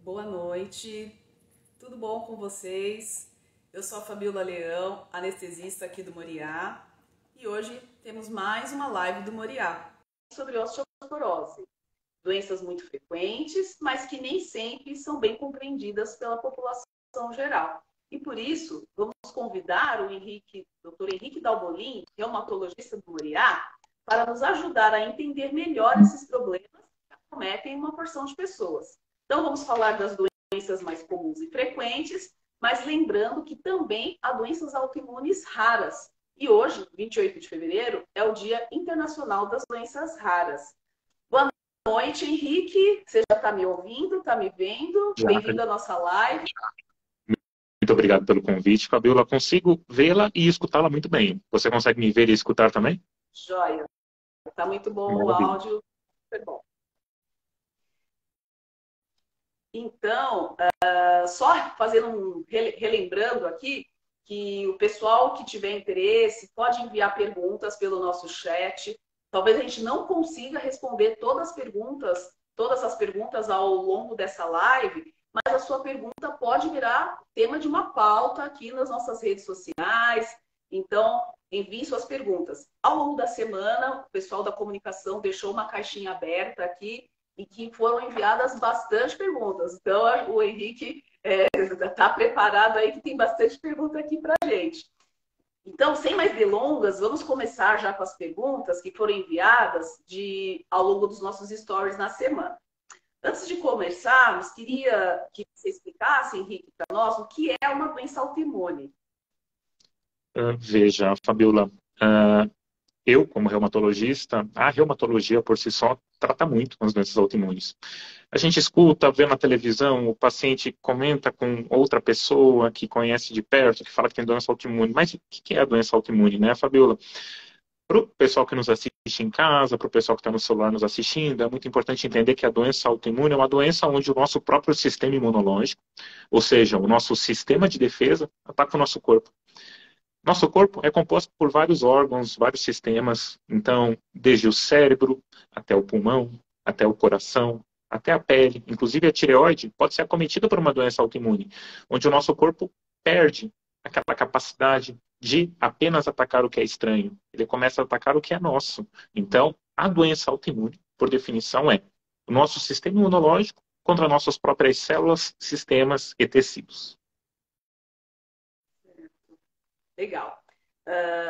Boa noite, tudo bom com vocês? Eu sou a Fabiola Leão, anestesista aqui do Moriá, e hoje temos mais uma live do Moriá sobre osteoporose. Doenças muito frequentes, mas que nem sempre são bem compreendidas pela população geral. E por isso, vamos convidar o Dr. Henrique Dalbolin, reumatologista do Moriá, para nos ajudar a entender melhor esses problemas que acometem uma porção de pessoas. Então, vamos falar das doenças mais comuns e frequentes, mas lembrando que também há doenças autoimunes raras. E hoje, 28 de fevereiro, é o Dia Internacional das Doenças Raras. Boa noite, Henrique. Você já está me ouvindo? Está me vendo? Já, Bem-vindo à nossa live. muito obrigado pelo convite, Fabiola. Consigo vê-la e escutá-la muito bem. Você consegue me ver e escutar também? Joia. Está muito bom o Maravilha. áudio. Super bom. Então, só fazendo relembrando aqui, que o pessoal que tiver interesse pode enviar perguntas pelo nosso chat. Talvez a gente não consiga responder todas as perguntas ao longo dessa live, mas a sua pergunta pode virar tema de uma pauta aqui nas nossas redes sociais. Então, envie suas perguntas. Ao longo da semana, o pessoal da comunicação deixou uma caixinha aberta aqui e que foram enviadas bastante perguntas. Então, o Henrique está preparado aí, que tem bastante pergunta aqui para a gente. Então, sem mais delongas, vamos começar já com as perguntas que foram enviadas ao longo dos nossos stories na semana. Antes de começarmos, queria que você explicasse, Henrique, para nós, o que é uma doença autoimune. Veja, Fabiola, eu, como reumatologista, a reumatologia por si só trata muito com as doenças autoimunes. A gente escuta, vê na televisão, o paciente comenta com outra pessoa que conhece de perto, que fala que tem doença autoimune. Mas o que é a doença autoimune, né, Fabiola? Para o pessoal que nos assiste em casa, para o pessoal que está no celular nos assistindo, é muito importante entender que a doença autoimune é uma doença onde o nosso próprio sistema imunológico, ou seja, o nosso sistema de defesa, ataca o nosso corpo. Nosso corpo é composto por vários órgãos, vários sistemas, então, desde o cérebro até o pulmão, até o coração, até a pele, inclusive a tireoide, pode ser acometida por uma doença autoimune, onde o nosso corpo perde aquela capacidade de apenas atacar o que é estranho. Ele começa a atacar o que é nosso. Então, a doença autoimune, por definição, é o nosso sistema imunológico contra nossas próprias células, sistemas e tecidos. Legal.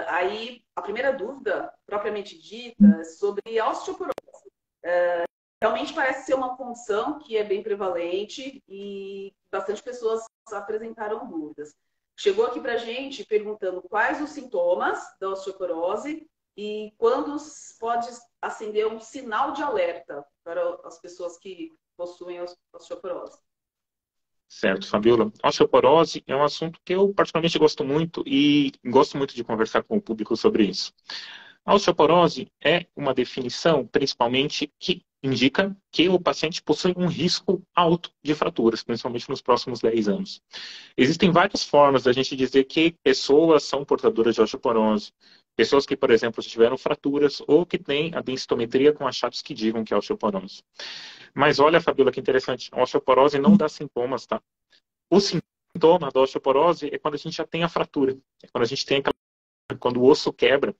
Aí, a primeira dúvida, propriamente dita, é sobre a osteoporose. Realmente parece ser uma condição que é bem prevalente e bastante pessoas apresentaram dúvidas. Chegou aqui para a gente perguntando quais os sintomas da osteoporose e quando pode acender um sinal de alerta para as pessoas que possuem osteoporose. Certo, Fabiola. Osteoporose é um assunto que eu particularmente gosto muito e gosto muito de conversar com o público sobre isso. A osteoporose é uma definição, principalmente, que indica que o paciente possui um risco alto de fraturas, principalmente nos próximos 10 anos. Existem várias formas da gente dizer que pessoas são portadoras de osteoporose. Pessoas que, por exemplo, tiveram fraturas ou que têm a densitometria com achados que digam que é osteoporose. Mas olha, Fabiola, que interessante. A osteoporose não dá sintomas, tá? O sintoma da osteoporose é quando a gente já tem a fratura. É quando a gente tem quando o osso quebra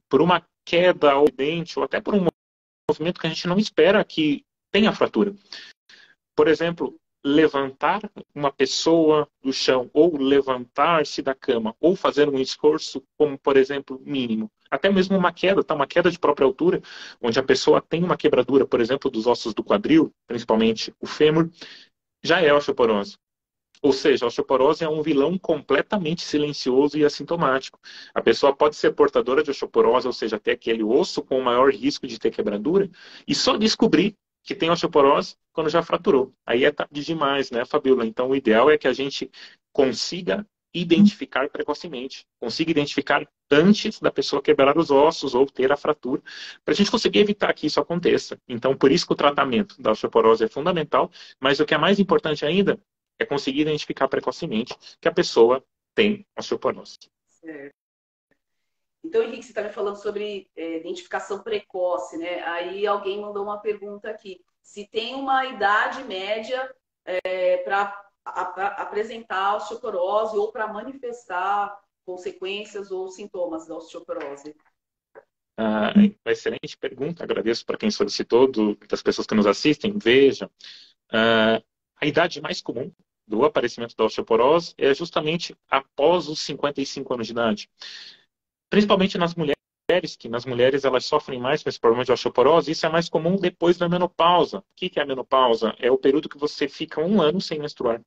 por uma queda ao dente ou até por um movimento que a gente não espera que tenha fratura. Por exemplo, levantar uma pessoa do chão ou levantar-se da cama ou fazer um esforço como, por exemplo, mínimo. Até mesmo uma queda, tá? Uma queda de própria altura, onde a pessoa tem uma quebradura, por exemplo, dos ossos do quadril, principalmente o fêmur, já é osteoporose. Ou seja, a osteoporose é um vilão completamente silencioso e assintomático. A pessoa pode ser portadora de osteoporose, ou seja, ter aquele osso com o maior risco de ter quebradura, e só descobrir que tem osteoporose quando já fraturou. Aí é tarde demais, né, Fabiola? Então, o ideal é que a gente consiga identificar precocemente, consiga identificar antes da pessoa quebrar os ossos ou ter a fratura, para a gente conseguir evitar que isso aconteça. Então, por isso que o tratamento da osteoporose é fundamental, mas o que é mais importante ainda é conseguir identificar precocemente que a pessoa tem osteoporose. Certo. Então, Henrique, você está me falando sobre identificação precoce, né? Aí alguém mandou uma pergunta aqui. Se tem uma idade média para apresentar a osteoporose ou para manifestar consequências ou sintomas da osteoporose? Uma excelente pergunta, agradeço para quem solicitou, das pessoas que nos assistem. Veja, a idade mais comum do aparecimento da osteoporose é justamente após os 55 anos de idade. Principalmente nas mulheres, que nas mulheres elas sofrem mais com esse problema de osteoporose, isso é mais comum depois da menopausa. O que é a menopausa? É o período que você fica 1 ano sem menstruar.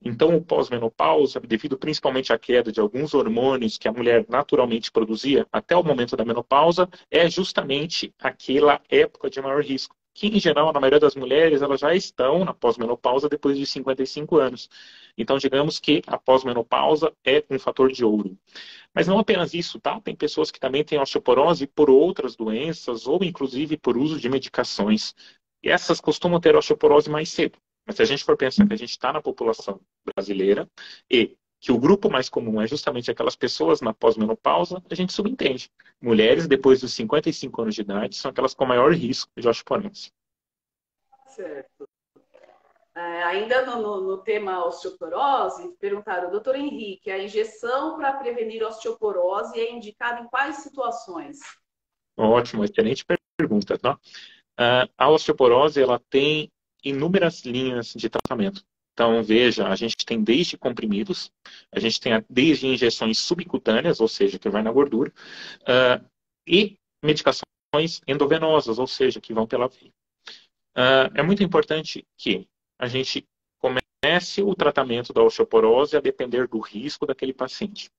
Então, o pós-menopausa, devido principalmente à queda de alguns hormônios que a mulher naturalmente produzia até o momento da menopausa, é justamente aquela época de maior risco. Que, em geral, na maioria das mulheres, elas já estão na pós-menopausa depois de 55 anos. Então, digamos que a pós-menopausa é um fator de ouro. Mas não apenas isso, tá? Tem pessoas que também têm osteoporose por outras doenças ou, inclusive, por uso de medicações. E essas costumam ter osteoporose mais cedo. Mas se a gente for pensar que a gente está na população brasileira e que o grupo mais comum é justamente aquelas pessoas na pós-menopausa, a gente subentende. Mulheres depois dos 55 anos de idade são aquelas com maior risco de osteoporose. Certo. Ainda no tema osteoporose, perguntaram, doutor Henrique, a injeção para prevenir osteoporose é indicada em quais situações? Ótimo, excelente pergunta, tá? A osteoporose, ela tem inúmeras linhas de tratamento. Então, veja, a gente tem desde comprimidos, a gente tem desde injeções subcutâneas, ou seja, que vai na gordura, e medicações endovenosas, ou seja, que vão pela veia. É muito importante que a gente comece o tratamento da osteoporose a depender do risco daquele paciente.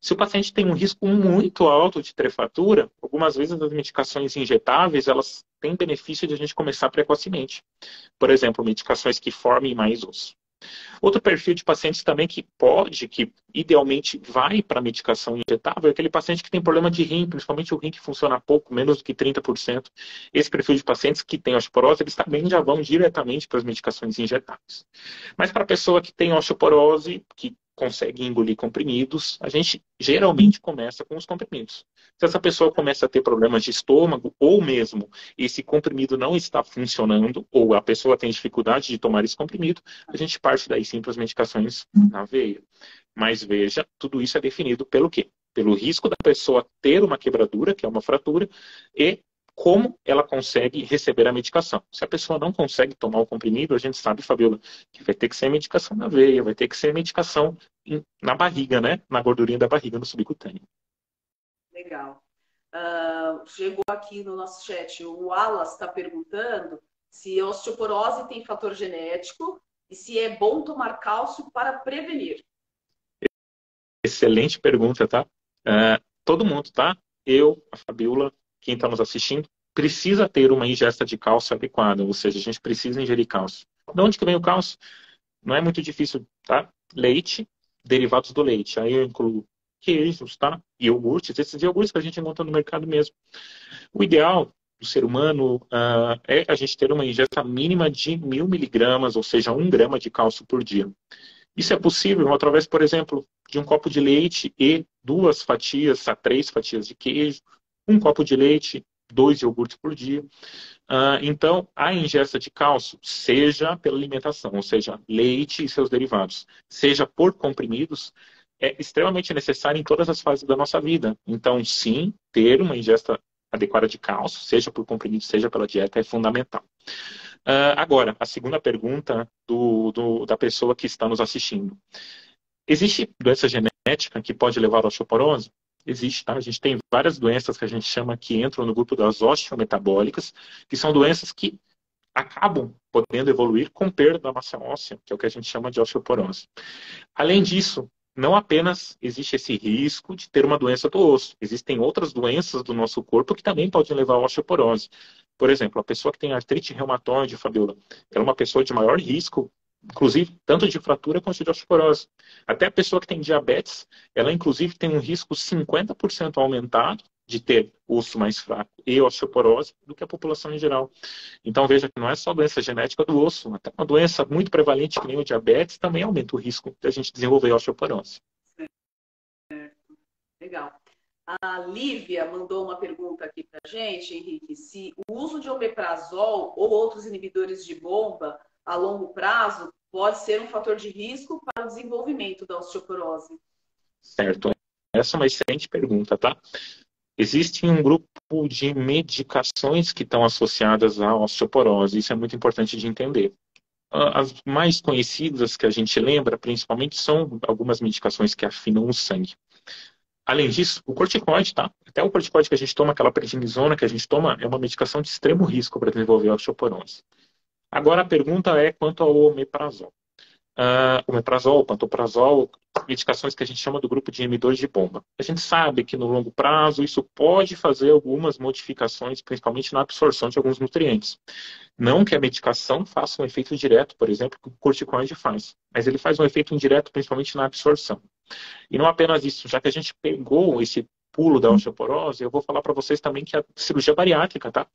Se o paciente tem um risco muito alto de ter fratura, algumas vezes as medicações injetáveis, elas têm benefício de a gente começar precocemente. Por exemplo, medicações que formem mais osso. Outro perfil de pacientes também que idealmente vai para a medicação injetável, é aquele paciente que tem problema de rim, principalmente o rim que funciona pouco, menos do que 30%. Esse perfil de pacientes que tem osteoporose, eles também já vão diretamente para as medicações injetáveis. Mas para a pessoa que tem osteoporose, que consegue engolir comprimidos, a gente geralmente começa com os comprimidos. Se essa pessoa começa a ter problemas de estômago, ou mesmo esse comprimido não está funcionando, ou a pessoa tem dificuldade de tomar esse comprimido, a gente parte daí sim para as medicações na veia. Mas veja, tudo isso é definido pelo quê? Pelo risco da pessoa ter uma quebradura, que é uma fratura, e como ela consegue receber a medicação. Se a pessoa não consegue tomar o comprimido, a gente sabe, Fabiola, que vai ter que ser medicação na veia, vai ter que ser medicação na barriga, né? Na gordurinha da barriga, no subcutâneo. Legal. Chegou aqui no nosso chat, o Wallace está perguntando se a osteoporose tem fator genético e se é bom tomar cálcio para prevenir. Excelente pergunta, tá? Todo mundo, tá? Eu, a Fabiola, quem está nos assistindo, precisa ter uma ingesta de cálcio adequada, ou seja, a gente precisa ingerir cálcio. De onde que vem o cálcio? Não é muito difícil, tá? Leite, derivados do leite. Aí eu incluo queijos, tá? Iogurtes, esses iogurtes que a gente encontra no mercado mesmo. O ideal do ser humano é a gente ter uma ingesta mínima de 1.000 miligramas, ou seja, 1 grama de cálcio por dia. Isso é possível através, por exemplo, de um copo de leite e 2 fatias a 3 fatias de queijo, um copo de leite, 2 iogurtes por dia. Então, a ingesta de cálcio, seja pela alimentação, ou seja, leite e seus derivados, seja por comprimidos, é extremamente necessário em todas as fases da nossa vida. Então, sim, ter uma ingesta adequada de cálcio, seja por comprimido, seja pela dieta, é fundamental. Agora, a segunda pergunta da pessoa que está nos assistindo. Existe doença genética que pode levar à osteoporose? Existe, tá? A gente tem várias doenças que a gente chama que entram no grupo das osteometabólicas, que são doenças que acabam podendo evoluir com perda da massa óssea, que é o que a gente chama de osteoporose. Além disso, não apenas existe esse risco de ter uma doença do osso, existem outras doenças do nosso corpo que também podem levar à osteoporose. Por exemplo, a pessoa que tem artrite reumatoide, Fabiola, ela é uma pessoa de maior risco, inclusive tanto de fratura quanto de osteoporose. Até a pessoa que tem diabetes, ela inclusive tem um risco 50% aumentado de ter osso mais fraco e osteoporose do que a população em geral. Então veja que não é só doença genética do osso, até uma doença muito prevalente que nem o diabetes também aumenta o risco de a gente desenvolver osteoporose. Legal. A Lívia mandou uma pergunta aqui para a gente, Henrique, se o uso de omeprazol ou outros inibidores de bomba a longo prazo pode ser um fator de risco para o desenvolvimento da osteoporose? Certo. Essa é uma excelente pergunta, tá? Existe um grupo de medicações que estão associadas à osteoporose. Isso é muito importante de entender. As mais conhecidas que a gente lembra, principalmente, são algumas medicações que afinam o sangue. Além disso, o corticoide, tá? Até o corticoide que a gente toma, aquela prednisona que a gente toma, é uma medicação de extremo risco para desenvolver a osteoporose. Agora a pergunta é quanto ao omeprazol. Omeprazol, pantoprazol, medicações que a gente chama do grupo de inibidores de bomba. A gente sabe que no longo prazo isso pode fazer algumas modificações, principalmente na absorção de alguns nutrientes. Não que a medicação faça um efeito direto, por exemplo, que o corticoide faz, mas ele faz um efeito indireto, principalmente na absorção. E não apenas isso, já que a gente pegou esse pulo da osteoporose, eu vou falar para vocês também que a cirurgia bariátrica, tá?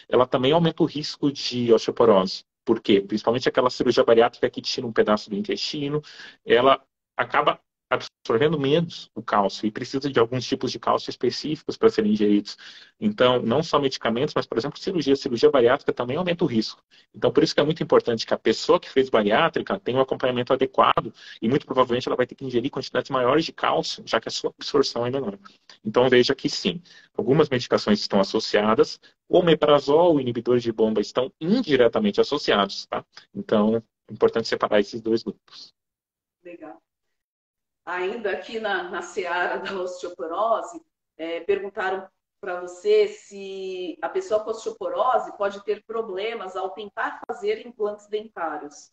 Ela também aumenta o risco de osteoporose. Por quê? Principalmente aquela cirurgia bariátrica que tira um pedaço do intestino, ela acaba absorvendo menos o cálcio e precisa de alguns tipos de cálcio específicos para serem ingeridos. Então, não só medicamentos, mas, por exemplo, cirurgia bariátrica também aumenta o risco. Então, por isso que é muito importante que a pessoa que fez bariátrica tenha um acompanhamento adequado e, muito provavelmente, ela vai ter que ingerir quantidades maiores de cálcio, já que a sua absorção é menor. Então, veja que sim, algumas medicações estão associadas, o omeprazol, inibidores de bomba estão indiretamente associados, tá? Então, é importante separar esses dois grupos. Legal. Ainda aqui na seara da osteoporose, perguntaram para você se a pessoa com osteoporose pode ter problemas ao tentar fazer implantes dentários.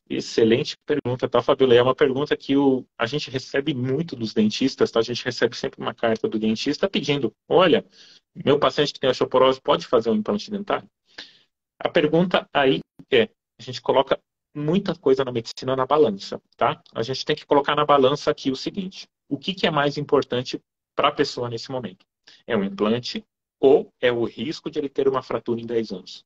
Excelente pergunta, tá, Fabiola? É uma pergunta que a gente recebe muito dos dentistas, tá? A gente recebe sempre uma carta do dentista pedindo, olha, meu paciente que tem osteoporose pode fazer um implante dentário? A pergunta aí a gente coloca muita coisa na medicina na balança, tá? A gente tem que colocar na balança aqui o seguinte, o que é mais importante para a pessoa nesse momento? É um implante ou é o risco de ele ter uma fratura em 10 anos?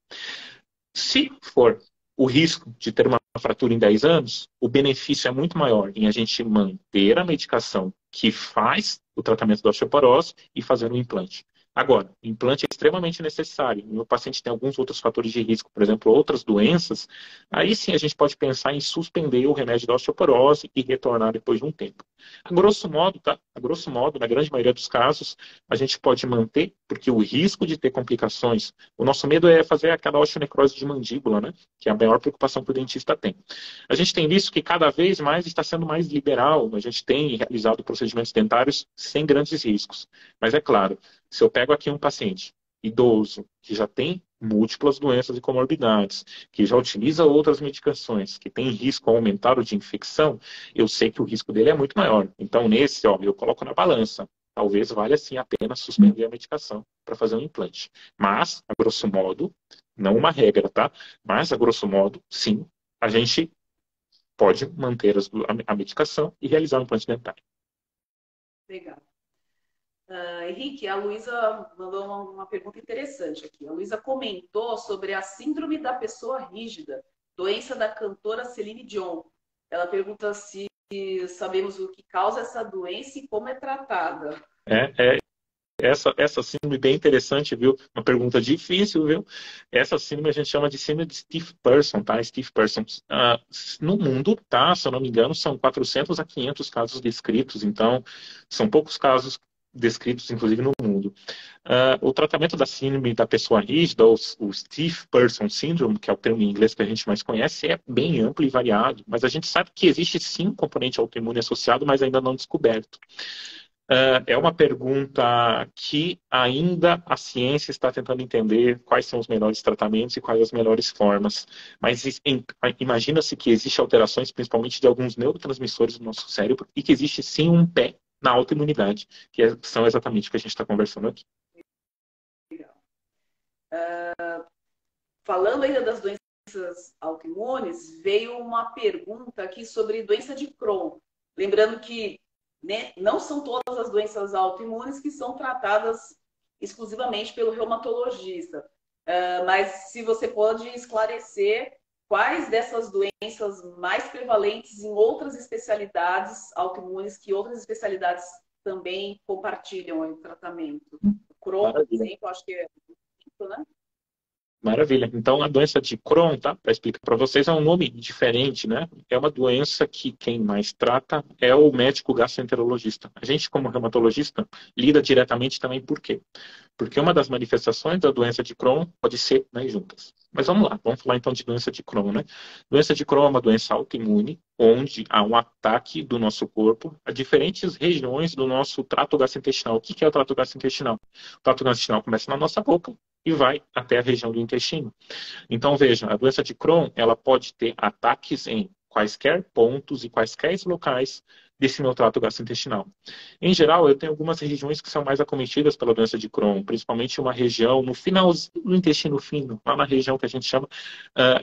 Se for o risco de ter uma fratura em 10 anos, o benefício é muito maior em a gente manter a medicação que faz o tratamento da osteoporose e fazer um implante. Agora, o implante é extremamente necessário. E o paciente tem alguns outros fatores de risco, por exemplo, outras doenças. Aí sim a gente pode pensar em suspender o remédio da osteoporose e retornar depois de um tempo. A grosso modo, tá? A grosso modo, na grande maioria dos casos, a gente pode manter, porque o risco de ter complicações, o nosso medo é fazer aquela osteonecrose de mandíbula, né? Que é a maior preocupação que o dentista tem. A gente tem visto que cada vez mais está sendo mais liberal, a gente tem realizado procedimentos dentários sem grandes riscos. Mas é claro, se eu pego aqui um paciente idoso, que já tem múltiplas doenças e comorbidades, que já utiliza outras medicações, que tem risco aumentado de infecção, eu sei que o risco dele é muito maior. Então, nesse, eu coloco na balança. Talvez valha sim a pena suspender a medicação para fazer um implante. Mas, a grosso modo, não uma regra, tá? Mas, a grosso modo, sim, a gente pode manter a medicação e realizar um implante dentário. Legal. Henrique, a Luísa mandou uma pergunta interessante aqui. A Luísa comentou sobre a síndrome da pessoa rígida, doença da cantora Celine Dion. Ela pergunta se sabemos o que causa essa doença e como é tratada. Essa síndrome bem interessante, viu? Uma pergunta difícil, viu? Essa síndrome a gente chama de síndrome de stiff person, tá? Stiff person. No mundo, tá? Se eu não me engano, são 400 a 500 casos descritos, então são poucos casos descritos, inclusive, no mundo. O tratamento da síndrome da pessoa rígida, ou o Stiff Person Syndrome, que é o termo em inglês que a gente mais conhece, é bem amplo e variado, mas a gente sabe que existe sim um componente autoimune associado, mas ainda não descoberto. É uma pergunta que ainda a ciência está tentando entender quais são os melhores tratamentos e quais as melhores formas. Mas imagina-se que existem alterações, principalmente de alguns neurotransmissores do nosso cérebro, e que existe sim um pé na autoimunidade, que são exatamente o que a gente está conversando aqui. Falando ainda das doenças autoimunes, veio uma pergunta aqui sobre doença de Crohn. Lembrando que não são todas as doenças autoimunes que são tratadas exclusivamente pelo reumatologista. Mas se você pode esclarecer quais dessas doenças mais prevalentes em outras especialidades autoimunes que outras especialidades também compartilham o tratamento. Crohn, por exemplo, acho que é, né? Maravilha. Então, a doença de Crohn, tá? Para explicar para vocês, é um nome diferente, né? É uma doença que quem mais trata é o médico gastroenterologista. A gente, como reumatologista, lida diretamente também por quê? Porque uma das manifestações da doença de Crohn pode ser nas juntas. Mas vamos lá, vamos falar então de doença de Crohn, né? Doença de Crohn é uma doença autoimune, onde há um ataque do nosso corpo a diferentes regiões do nosso trato gastrointestinal. O que é o trato gastrointestinal? O trato gastrointestinal começa na nossa boca e vai até a região do intestino. Então, veja, a doença de Crohn, ela pode ter ataques em quaisquer pontos e quaisquer locais desse meu trato gastrointestinal. Em geral, eu tenho algumas regiões que são mais acometidas pela doença de Crohn, principalmente uma região no finalzinho do intestino fino, lá na região que a gente chama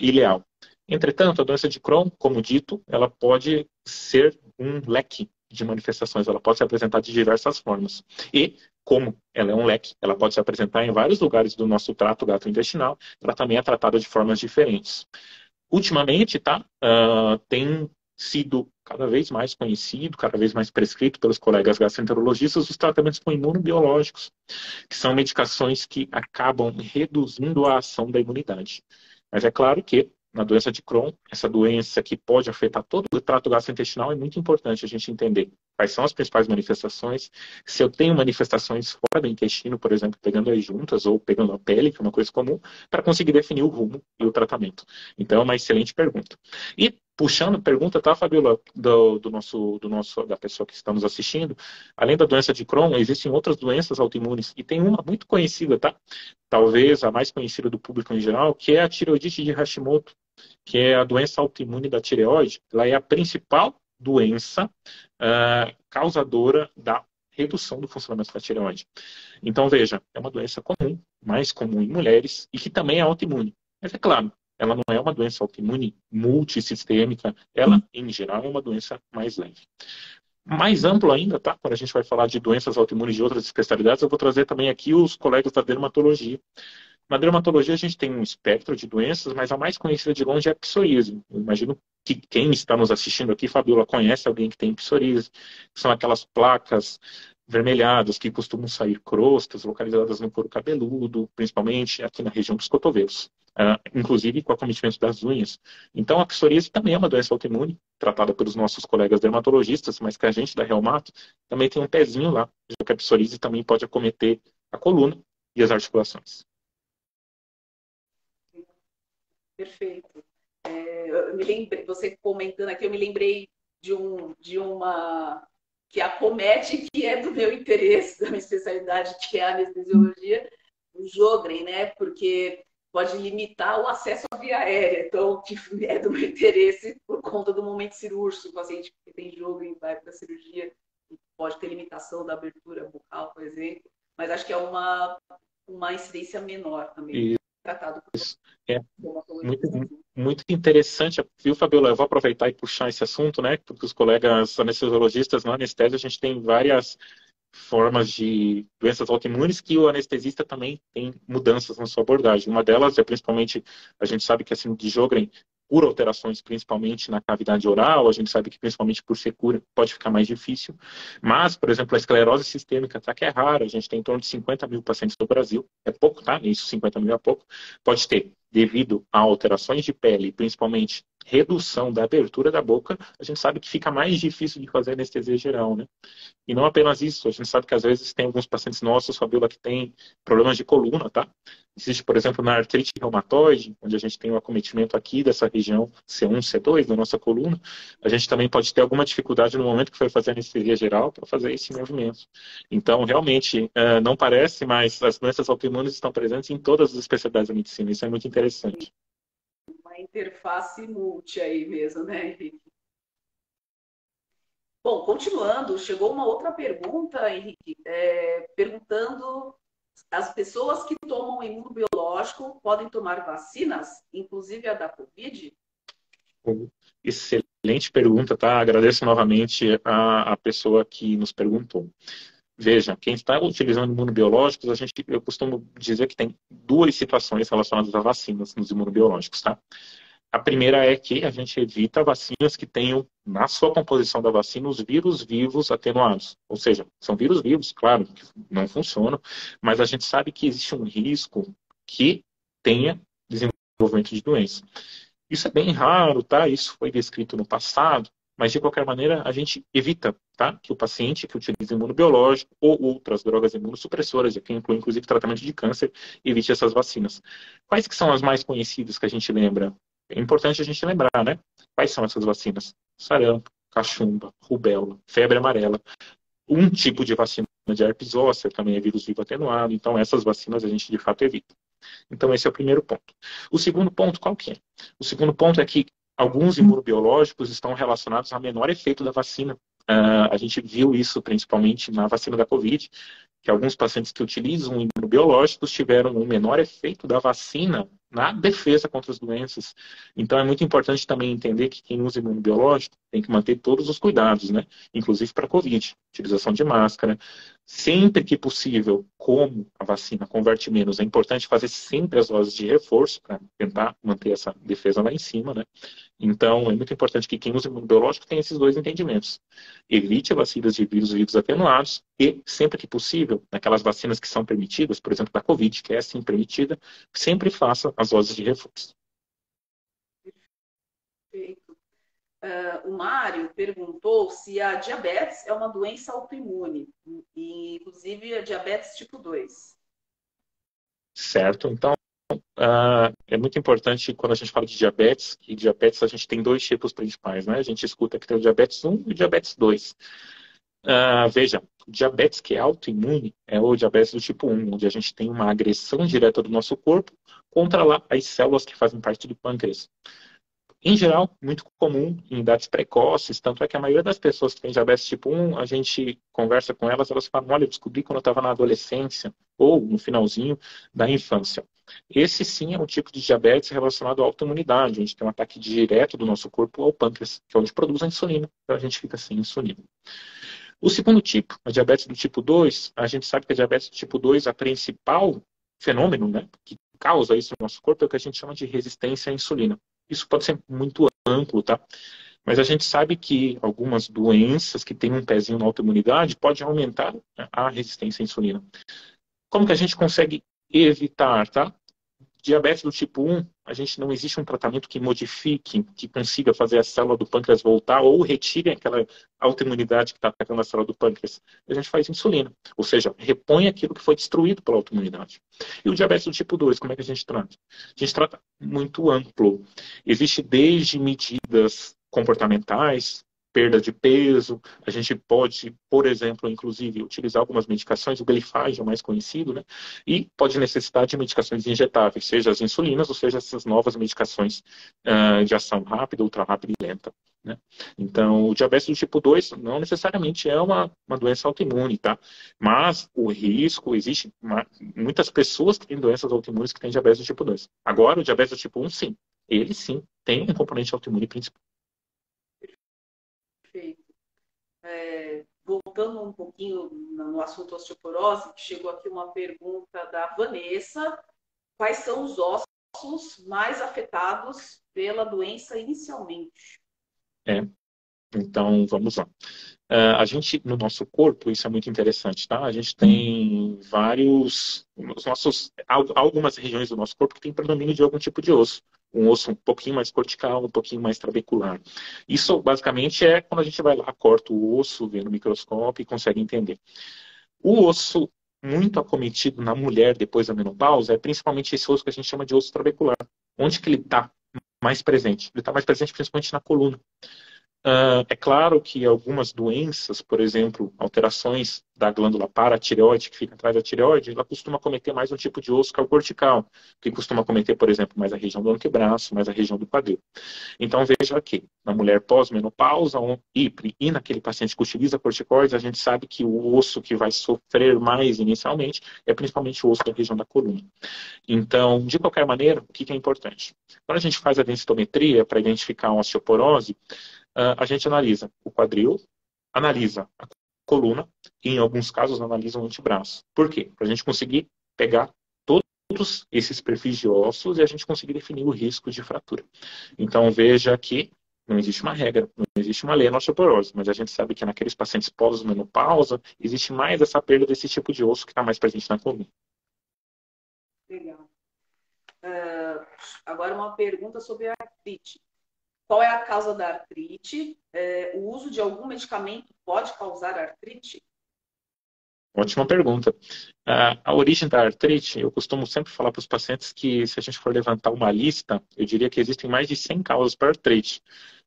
ileal. Entretanto, a doença de Crohn, como dito, ela pode ser um leque de manifestações, ela pode se apresentar de diversas formas. E, como ela é um leque, ela pode se apresentar em vários lugares do nosso trato gastrointestinal, ela também é tratada de formas diferentes. Ultimamente, tá, tem sido cada vez mais conhecido, cada vez mais prescrito pelos colegas gastroenterologistas os tratamentos com imunobiológicos, que são medicações que acabam reduzindo a ação da imunidade. Mas é claro que na doença de Crohn, essa doença que pode afetar todo o trato gastrointestinal, é muito importante a gente entender quais são as principais manifestações. Se eu tenho manifestações fora do intestino, por exemplo, pegando as juntas ou pegando a pele, que é uma coisa comum, para conseguir definir o rumo e o tratamento. Então, é uma excelente pergunta. E puxando a pergunta, tá, Fabiola, da pessoa que está nos assistindo, além da doença de Crohn, existem outras doenças autoimunes, e tem uma muito conhecida, tá? Talvez a mais conhecida do público em geral, que é a tireoidite de Hashimoto, que é a doença autoimune da tireoide. Ela é a principal doença causadora da redução do funcionamento da tireoide. Então, veja, é uma doença comum, mais comum em mulheres, e que também é autoimune. Mas é claro, ela não é uma doença autoimune multissistêmica, ela, em geral, é uma doença mais leve. Mais amplo ainda, tá? Quando a gente vai falar de doenças autoimunes de outras especialidades, eu vou trazer também aqui os colegas da dermatologia. Na dermatologia a gente tem um espectro de doenças, mas a mais conhecida de longe é a psoríase. Eu imagino que quem está nos assistindo aqui, Fabiola, conhece alguém que tem psoríase, que são aquelas placas vermelhadas que costumam sair crostas localizadas no couro cabeludo, principalmente aqui na região dos cotovelos, inclusive com acometimento das unhas. Então a psoríase também é uma doença autoimune, tratada pelos nossos colegas dermatologistas, mas que a gente da Reumato também tem um pezinho lá, já que a psoríase também pode acometer a coluna e as articulações. Perfeito. Eu me lembrei, você comentando aqui, eu me lembrei de uma que acomete, que é do meu interesse, da minha especialidade, que é a anestesiologia, o Sjögren, né? Porque pode limitar o acesso à via aérea, então, que é do meu interesse por conta do momento cirúrgico. O paciente que tem Sjögren vai para a cirurgia, pode ter limitação da abertura bucal, por exemplo, mas acho que é uma incidência menor também, E tratado por é muito, dermatologista. muito interessante, viu, Fabiola? Eu vou aproveitar e puxar esse assunto, né? Porque os colegas anestesiologistas na anestesia, a gente tem várias formas de doenças autoimunes que o anestesista também tem mudanças na sua abordagem. Uma delas é principalmente, a gente sabe que a síndrome de Sjögren por alterações principalmente na cavidade oral, a gente sabe que principalmente por ser cura pode ficar mais difícil, mas, por exemplo, a esclerose sistêmica, tá, que é rara, a gente tem em torno de 50 mil pacientes no Brasil, é pouco, tá? Isso, 50 mil é pouco, pode ter, devido a alterações de pele, principalmente redução da abertura da boca, a gente sabe que fica mais difícil de fazer anestesia geral, né? E não apenas isso, a gente sabe que às vezes tem alguns pacientes nossos, Fabiola, que tem problemas de coluna, tá? Existe, por exemplo, na artrite reumatoide, onde a gente tem um acometimento aqui dessa região C1, C2 da nossa coluna, a gente também pode ter alguma dificuldade no momento que for fazer anestesia geral para fazer esse movimento. Então, realmente, não parece, mas as doenças autoimunes estão presentes em todas as especialidades da medicina. Isso é muito interessante. Uma interface multi aí mesmo, né, Henrique? Bom, continuando, chegou uma outra pergunta, Henrique, perguntando: as pessoas que tomam imunobiológico podem tomar vacinas, inclusive a da Covid? Excelente pergunta, tá? Agradeço novamente a pessoa que nos perguntou. Veja, quem está utilizando imunobiológicos, eu costumo dizer que tem duas situações relacionadas a vacinas nos imunobiológicos, tá? A primeira é que a gente evita vacinas que tenham na sua composição da vacina os vírus vivos atenuados. Ou seja, são vírus vivos, claro, que não funcionam, mas a gente sabe que existe um risco que tenha desenvolvimento de doença. Isso é bem raro, tá? Isso foi descrito no passado, mas de qualquer maneira a gente evita, tá? Que o paciente que utiliza imunobiológico ou outras drogas imunossupressoras, que inclui inclusive tratamento de câncer, evite essas vacinas. Quais que são as mais conhecidas que a gente lembra? É importante a gente lembrar, né? Quais são essas vacinas? Sarampo, cachumba, rubéola, febre amarela. Um tipo de vacina de herpes zoster também é vírus vivo atenuado, então essas vacinas a gente de fato evita. Então esse é o primeiro ponto. O segundo ponto, qual que é? O segundo ponto é que alguns imunobiológicos estão relacionados a menor efeito da vacina. A gente viu isso principalmente na vacina da Covid, que alguns pacientes que utilizam imunobiológicos tiveram um menor efeito da vacina na defesa contra as doenças. Então é muito importante também entender que quem usa imunobiológico tem que manter todos os cuidados, né? Inclusive para a Covid, utilização de máscara. Sempre que possível, como a vacina converte menos, é importante fazer sempre as doses de reforço para tentar manter essa defesa lá em cima, né? Então, é muito importante que quem usa imunobiológico tenha esses dois entendimentos. Evite vacinas de vírus vivos atenuados e, sempre que possível, naquelas vacinas que são permitidas, por exemplo, da Covid, que é sim permitida, sempre faça as doses de reforço. Perfeito. O Mário perguntou se a diabetes é uma doença autoimune, e, inclusive a diabetes tipo 2. Certo? Então, é muito importante quando a gente fala de diabetes, que diabetes a gente tem dois tipos principais, né? A gente escuta que tem o diabetes 1 e o diabetes 2. Veja, o diabetes que é autoimune é o diabetes do tipo 1, onde a gente tem uma agressão direta do nosso corpo contra lá as células que fazem parte do pâncreas. Em geral, muito comum em idades precoces, tanto é que a maioria das pessoas que têm diabetes tipo 1, a gente conversa com elas, elas falam, olha, eu descobri quando eu estava na adolescência, ou no finalzinho da infância. Esse sim é um tipo de diabetes relacionado à autoimunidade, onde tem um ataque direto do nosso corpo ao pâncreas, que é onde produz a insulina, então a gente fica sem insulina. O segundo tipo, a diabetes do tipo 2, a gente sabe que a diabetes do tipo 2, a principal fenômeno, né, que causa isso no nosso corpo é o que a gente chama de resistência à insulina. Isso pode ser muito amplo, tá? Mas a gente sabe que algumas doenças que têm um pezinho na autoimunidade podem aumentar a resistência à insulina. Como que a gente consegue evitar, tá? Diabetes do tipo 1, a gente não existe um tratamento que modifique, que consiga fazer a célula do pâncreas voltar ou retire aquela autoimunidade que está atacando a célula do pâncreas. A gente faz insulina, ou seja, repõe aquilo que foi destruído pela autoimunidade. E o diabetes do tipo 2, como é que a gente trata? A gente trata muito amplo. Existe desde medidas comportamentais, perda de peso, a gente pode, por exemplo, inclusive, utilizar algumas medicações, o Glifage é o mais conhecido, né? E pode necessitar de medicações injetáveis, seja as insulinas, ou seja, essas novas medicações de ação rápida, ultra rápida e lenta. Né? Então, o diabetes do tipo 2 não necessariamente é uma doença autoimune, tá? Mas o risco, existe muitas pessoas que têm doenças autoimunes que têm diabetes do tipo 2. Agora, o diabetes do tipo 1, sim. Ele sim tem um componente autoimune principal. Perfeito. Voltando um pouquinho no assunto osteoporose, chegou aqui uma pergunta da Vanessa. Quais são os ossos mais afetados pela doença inicialmente? Então, vamos lá. A gente, no nosso corpo, isso é muito interessante, tá? A gente tem algumas regiões do nosso corpo que tem predomínio de algum tipo de osso. Um osso um pouquinho mais cortical, um pouquinho mais trabecular. Isso, basicamente, é quando a gente vai lá, corta o osso, vê no microscópio e consegue entender. O osso muito acometido na mulher depois da menopausa é principalmente esse osso que a gente chama de osso trabecular. Onde que ele está mais presente? Ele está mais presente principalmente na coluna. É claro que algumas doenças, por exemplo, alterações da glândula paratireoide, que fica atrás da tireoide, ela costuma cometer mais um tipo de osso que é o cortical, que costuma cometer, por exemplo, mais a região do antebraço, mais a região do quadril. Então, veja aqui, na mulher pós-menopausa e naquele paciente que utiliza corticoides, a gente sabe que o osso que vai sofrer mais inicialmente é principalmente o osso da região da coluna. Então, de qualquer maneira, o que é importante? Quando a gente faz a densitometria para identificar uma osteoporose, a gente analisa o quadril, analisa a coluna e, em alguns casos, analisa o antebraço. Por quê? Para a gente conseguir pegar todos esses perfis de ossos e a gente conseguir definir o risco de fratura. Então, veja que não existe uma regra, não existe uma lei na osteoporose, mas a gente sabe que naqueles pacientes pós-menopausa, existe mais essa perda desse tipo de osso que está mais presente na coluna. Legal. Agora uma pergunta sobre a artrite. Qual é a causa da artrite? O uso de algum medicamento pode causar artrite? Ótima pergunta. A origem da artrite, eu costumo sempre falar para os pacientes que se a gente for levantar uma lista, eu diria que existem mais de 100 causas para artrite.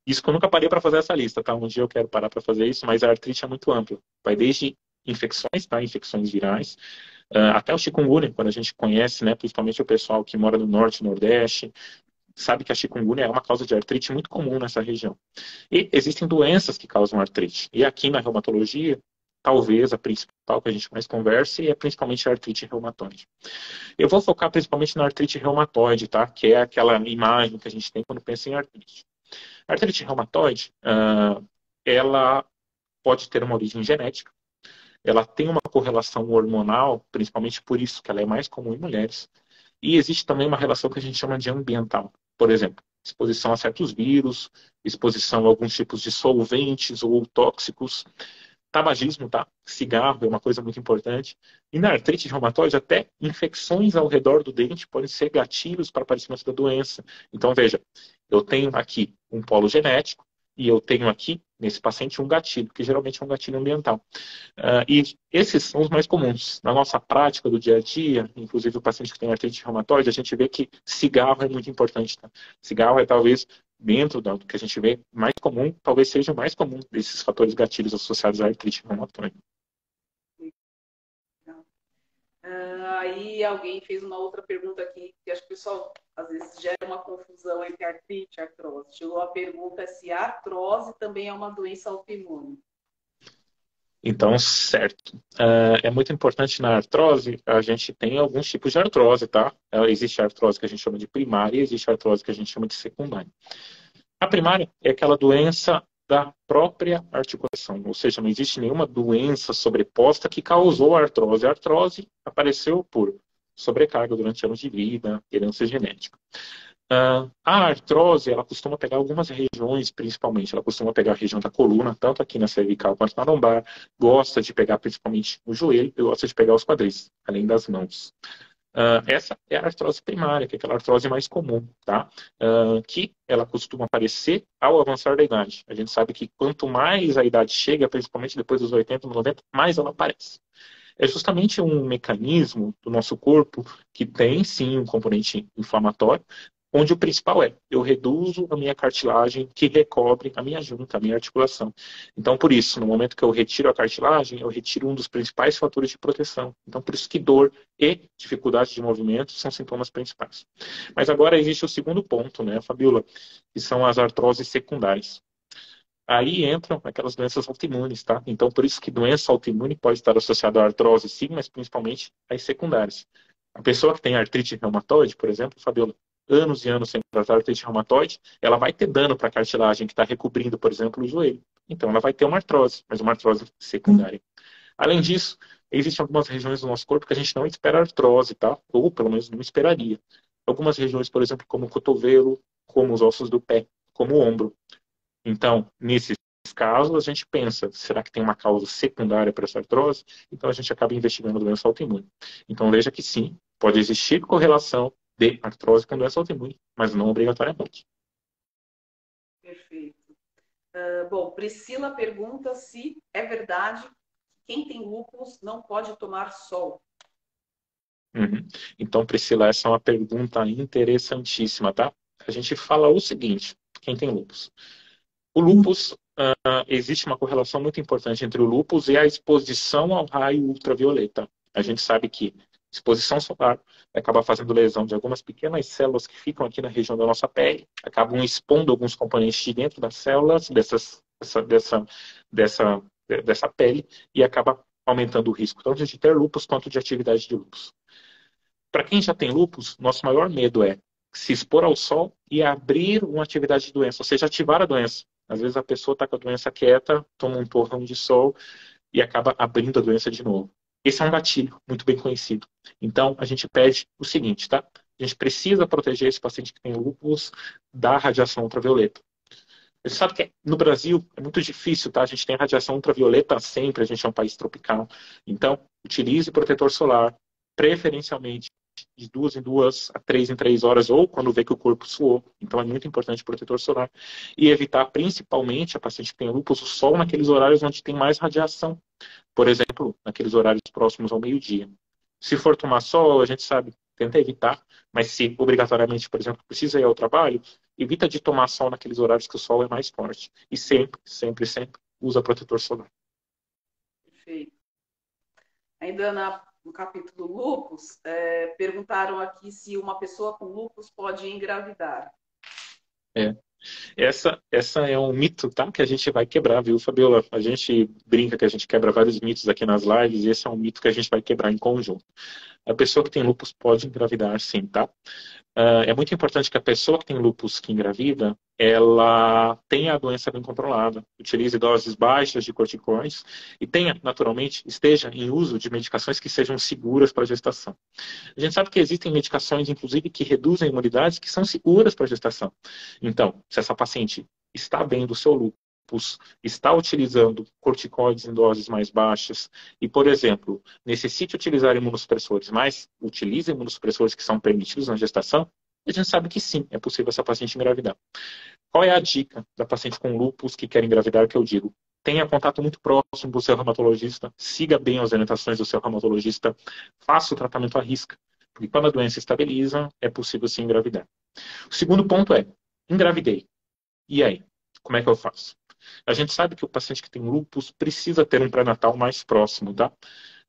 Isso que eu nunca parei para fazer essa lista, tá? Um dia eu quero parar para fazer isso, mas a artrite é muito ampla. Vai desde infecções, tá? Infecções virais, até o chikungunya, quando a gente conhece, né? Principalmente o pessoal que mora no norte e nordeste, sabe que a chikungunya é uma causa de artrite muito comum nessa região. E existem doenças que causam artrite. E aqui na reumatologia, talvez a principal que a gente mais converse é principalmente a artrite reumatoide. Eu vou focar principalmente na artrite reumatoide, tá? Que é aquela imagem que a gente tem quando pensa em artrite. A artrite reumatoide, ela pode ter uma origem genética, ela tem uma correlação hormonal, principalmente por isso que ela é mais comum em mulheres, e existe também uma relação que a gente chama de ambiental. Por exemplo, exposição a certos vírus, exposição a alguns tipos de solventes ou tóxicos, tabagismo, tá? Cigarro é uma coisa muito importante. E na artrite reumatoide, até infecções ao redor do dente podem ser gatilhos para aparecimento da doença. Então, veja, eu tenho aqui um polo genético e eu tenho aqui, nesse paciente, um gatilho, que geralmente é um gatilho ambiental. E esses são os mais comuns. Na nossa prática do dia a dia, inclusive o paciente que tem artrite reumatoide, a gente vê que cigarro é muito importante. Tá? Cigarro é talvez, dentro do que a gente vê mais comum, talvez seja o mais comum desses fatores gatilhos associados à artrite reumatoide. Aí alguém fez uma outra pergunta aqui, que acho que o pessoal às vezes gera uma confusão entre artrite e artrose. Chegou a pergunta se a artrose também é uma doença autoimune. Então, certo. É muito importante na artrose, a gente tem alguns tipos de artrose, tá? Existe a artrose que a gente chama de primária e existe a artrose que a gente chama de secundária. A primária é aquela doença da própria articulação, ou seja, não existe nenhuma doença sobreposta que causou a artrose. A artrose apareceu por sobrecarga durante anos de vida, herança genética. A artrose, ela costuma pegar algumas regiões, principalmente. Ela costuma pegar a região da coluna, tanto aqui na cervical quanto na lombar. Gosta de pegar principalmente o joelho e gosta de pegar os quadris, além das mãos. Essa é a artrose primária, que é aquela artrose mais comum, tá? Que ela costuma aparecer ao avançar da idade. A gente sabe que quanto mais a idade chega, principalmente depois dos 80, 90, mais ela aparece. É justamente um mecanismo do nosso corpo que tem, sim, um componente inflamatório, onde o principal é, eu reduzo a minha cartilagem que recobre a minha junta, a minha articulação. Então, por isso, no momento que eu retiro a cartilagem, eu retiro um dos principais fatores de proteção. Então, por isso que dor e dificuldade de movimento são sintomas principais. Mas agora existe o segundo ponto, né, Fabiola, que são as artroses secundárias. Aí entram aquelas doenças autoimunes, tá? Então, por isso que doença autoimune pode estar associada à artrose, sim, mas principalmente às secundárias. A pessoa que tem artrite reumatoide, por exemplo, Fabiola, anos e anos sem tratar artrite reumatoide, ela vai ter dano para a cartilagem que está recobrindo, por exemplo, o joelho. Então, ela vai ter uma artrose, mas uma artrose secundária. Além disso, existem algumas regiões do nosso corpo que a gente não espera artrose, tá? Ou, pelo menos, não esperaria. Algumas regiões, por exemplo, como o cotovelo, como os ossos do pé, como o ombro. Então, nesses casos, a gente pensa, será que tem uma causa secundária para essa artrose? Então, a gente acaba investigando a doença autoimune. Então, veja que sim, pode existir correlação de artrose com doença autoimune, mas não obrigatoriamente. Perfeito. Bom, Priscila pergunta se é verdade que quem tem lúpus não pode tomar sol. Uhum. Então, Priscila, essa é uma pergunta interessantíssima, tá? A gente fala o seguinte, quem tem lúpus? O lúpus, existe uma correlação muito importante entre o lúpus e a exposição ao raio ultravioleta. A gente sabe que exposição solar acaba fazendo lesão de algumas pequenas células que ficam aqui na região da nossa pele, acabam expondo alguns componentes de dentro das células dessa pele e acaba aumentando o risco tanto de ter lúpus quanto de atividade de lúpus. Para quem já tem lúpus, nosso maior medo é se expor ao sol e abrir uma atividade de doença, ou seja, ativar a doença. Às vezes a pessoa está com a doença quieta, toma um torrão de sol e acaba abrindo a doença de novo. Esse é um gatilho muito bem conhecido. Então, a gente pede o seguinte, tá? A gente precisa proteger esse paciente que tem lúpus da radiação ultravioleta. Você sabe que no Brasil é muito difícil, tá? A gente tem radiação ultravioleta sempre, a gente é um país tropical. Então, utilize protetor solar, preferencialmente de 2 em 2 a 3 em 3 horas, ou quando vê que o corpo suou. Então é muito importante o protetor solar. E evitar, principalmente, a paciente que tem lúpus, o sol naqueles horários onde tem mais radiação. Por exemplo, naqueles horários próximos ao meio-dia. Se for tomar sol, a gente sabe, tenta evitar, mas se obrigatoriamente, por exemplo, precisa ir ao trabalho, evita de tomar sol naqueles horários que o sol é mais forte. E sempre, sempre, sempre usa protetor solar. Perfeito. Ainda no capítulo lúpus, perguntaram aqui se uma pessoa com lúpus pode engravidar. É. Essa é um mito, tá? Que a gente vai quebrar, viu, Fabiola? A gente brinca que a gente quebra vários mitos aqui nas lives e esse é um mito que a gente vai quebrar em conjunto. A pessoa que tem lúpus pode engravidar, sim, tá? É muito importante que a pessoa que tem lúpus que engravida, ela tenha a doença bem controlada, utilize doses baixas de corticoides e tenha, naturalmente, esteja em uso de medicações que sejam seguras para a gestação. A gente sabe que existem medicações, inclusive, que reduzem imunidades que são seguras para a gestação. Então, se essa paciente está bem do seu lúpus, está utilizando corticoides em doses mais baixas e, por exemplo, necessite utilizar imunossupressores, mas utiliza imunossupressores que são permitidos na gestação, a gente sabe que sim, é possível essa paciente engravidar. Qual é a dica da paciente com lúpus que quer engravidar que eu digo? Tenha contato muito próximo com o seu reumatologista, siga bem as orientações do seu reumatologista, faça o tratamento à risca, porque quando a doença estabiliza, é possível sim engravidar. O segundo ponto é, engravidei. E aí? Como é que eu faço? A gente sabe que o paciente que tem lúpus precisa ter um pré-natal mais próximo, tá?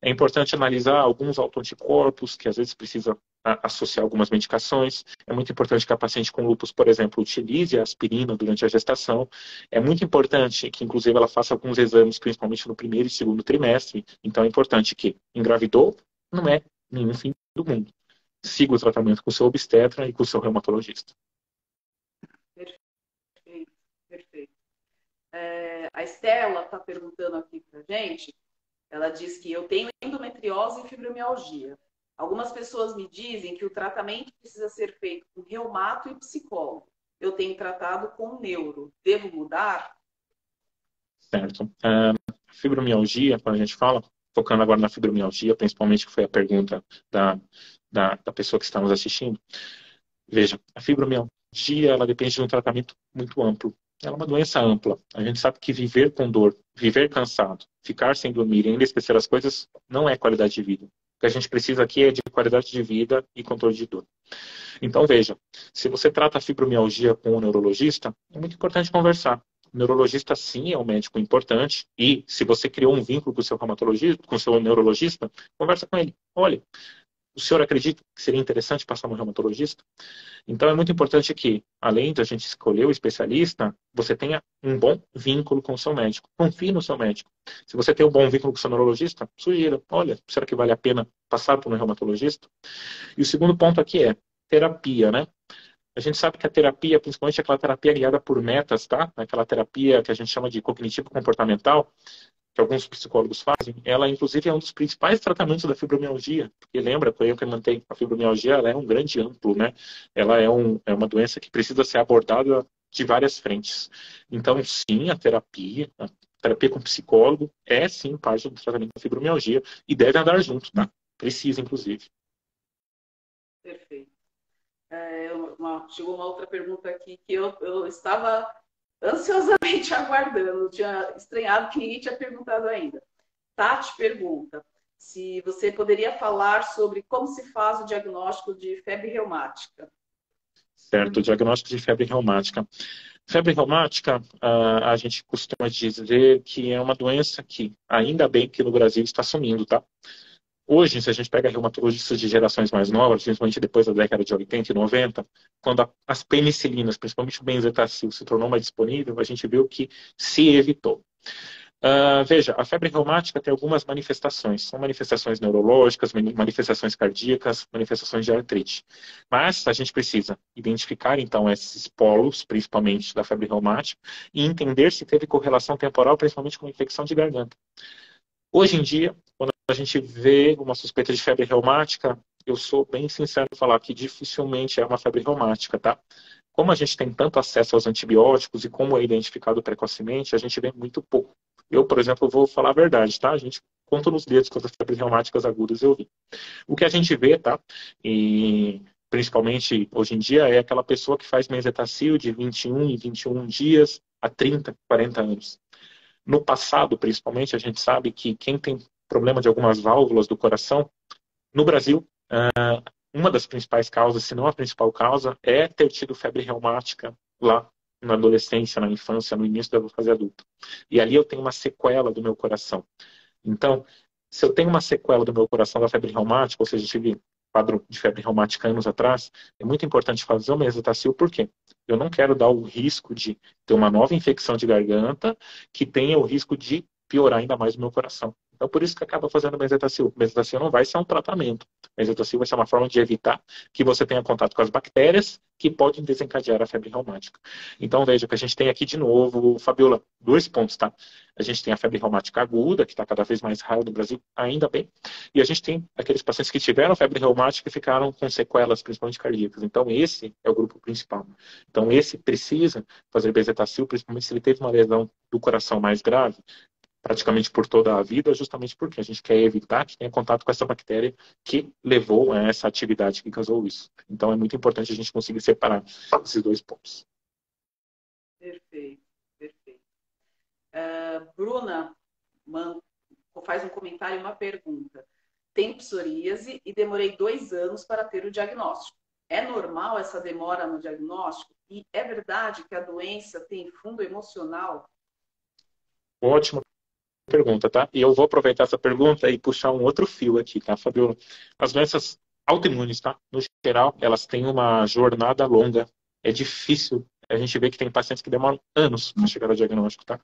É importante analisar alguns autoanticorpos, que às vezes precisa associar algumas medicações. É muito importante que a paciente com lúpus, por exemplo, utilize a aspirina durante a gestação. É muito importante que, inclusive, ela faça alguns exames, principalmente no primeiro e segundo trimestre. Então, é importante que engravidou, não é nenhum fim do mundo. Siga o tratamento com o seu obstetra e com o seu reumatologista. Perfeito, perfeito. A Estela está perguntando aqui para a gente. Ela diz que eu tenho endometriose e fibromialgia. Algumas pessoas me dizem que o tratamento precisa ser feito com reumato e psicólogo. Eu tenho tratado com neuro. Devo mudar? Certo. Fibromialgia, quando a gente fala, focando agora na fibromialgia, principalmente que foi a pergunta da pessoa que está nos assistindo. Veja, a fibromialgia, ela depende de um tratamento muito amplo. Ela é uma doença ampla. A gente sabe que viver com dor, viver cansado, ficar sem dormir e ainda esquecer as coisas não é qualidade de vida. O que a gente precisa aqui é de qualidade de vida e controle de dor. Então, veja, se você trata a fibromialgia com um neurologista, é muito importante conversar. O neurologista, sim, é um médico importante e se você criou um vínculo com o seu reumatologista, com o seu neurologista, conversa com ele. Olha, o senhor acredita que seria interessante passar no reumatologista? Então é muito importante que, além de a gente escolher o especialista, você tenha um bom vínculo com o seu médico. Confie no seu médico. Se você tem um bom vínculo com o seu neurologista, sugira. Olha, será que vale a pena passar por um reumatologista? E o segundo ponto aqui é terapia, né? A gente sabe que a terapia, principalmente aquela terapia guiada por metas, tá? Aquela terapia que a gente chama de cognitivo-comportamental, que alguns psicólogos fazem, ela inclusive é um dos principais tratamentos da fibromialgia. Porque lembra, que eu comentei, a fibromialgia ela é um grande amplo, né? Ela é uma doença que precisa ser abordada de várias frentes. Então, sim, a terapia com psicólogo é sim parte do tratamento da fibromialgia e deve andar junto, tá? Precisa, inclusive. Perfeito. Chegou uma outra pergunta aqui que eu estava ansiosamente aguardando. Eu tinha estranhado que ninguém tinha perguntado ainda. Tati pergunta se você poderia falar sobre como se faz o diagnóstico de febre reumática. Certo, o diagnóstico de febre reumática. Febre reumática, a gente costuma dizer que é uma doença que, ainda bem que no Brasil está sumindo, tá? Hoje, se a gente pega reumatologistas de gerações mais novas, principalmente depois da década de 80 e 90, quando as penicilinas, principalmente o benzetacil, se tornou mais disponível, a gente viu que se evitou. Veja, a febre reumática tem algumas manifestações. São manifestações neurológicas, manifestações cardíacas, manifestações de artrite. Mas a gente precisa identificar, então, esses polos, principalmente da febre reumática, e entender se teve correlação temporal, principalmente com infecção de garganta. Hoje em dia, quando a gente vê uma suspeita de febre reumática, eu sou bem sincero em falar que dificilmente é uma febre reumática, tá? Como a gente tem tanto acesso aos antibióticos e como é identificado precocemente, a gente vê muito pouco. Eu, por exemplo, vou falar a verdade, tá? A gente quanto nos dedos, quando as febres reumáticas agudas eu vi. O que a gente vê, tá? E principalmente hoje em dia, é aquela pessoa que faz Benzetacil de 21 em 21 dias há 30, 40 anos. No passado, principalmente, a gente sabe que quem tem problema de algumas válvulas do coração, no Brasil, uma das principais causas, se não a principal causa, é ter tido febre reumática lá na adolescência, na infância, no início da fase adulta. E ali eu tenho uma sequela do meu coração. Então, se eu tenho uma sequela do meu coração da febre reumática, ou seja, tive quadro de febre reumática anos atrás, é muito importante fazer o Benzetacil, por quê? Eu não quero dar o risco de ter uma nova infecção de garganta que tenha o risco de piorar ainda mais o meu coração. Então, por isso que acaba fazendo Benzetacil. O Benzetacil não vai ser um tratamento. O Benzetacil vai ser uma forma de evitar que você tenha contato com as bactérias que podem desencadear a febre reumática. Então, veja que a gente tem aqui de novo, Fabiola, 2 pontos, tá? A gente tem a febre reumática aguda, que está cada vez mais rara no Brasil, ainda bem. E a gente tem aqueles pacientes que tiveram febre reumática e ficaram com sequelas, principalmente cardíacas. Então, esse é o grupo principal. Então, esse precisa fazer Benzetacil, principalmente se ele teve uma lesão do coração mais grave, praticamente por toda a vida, justamente porque a gente quer evitar que tenha contato com essa bactéria que levou a essa atividade que causou isso. Então, é muito importante a gente conseguir separar esses 2 pontos. Perfeito, perfeito. Bruna faz um comentário e uma pergunta. Tenho psoríase e demorei 2 anos para ter o diagnóstico. É normal essa demora no diagnóstico? E é verdade que a doença tem fundo emocional? Ótima pergunta, tá? E eu vou aproveitar essa pergunta e puxar um outro fio aqui, tá, Fabiola? As doenças autoimunes, tá? No geral, elas têm uma jornada longa. É difícil. A gente vê que tem pacientes que demoram anos para chegar ao diagnóstico, tá?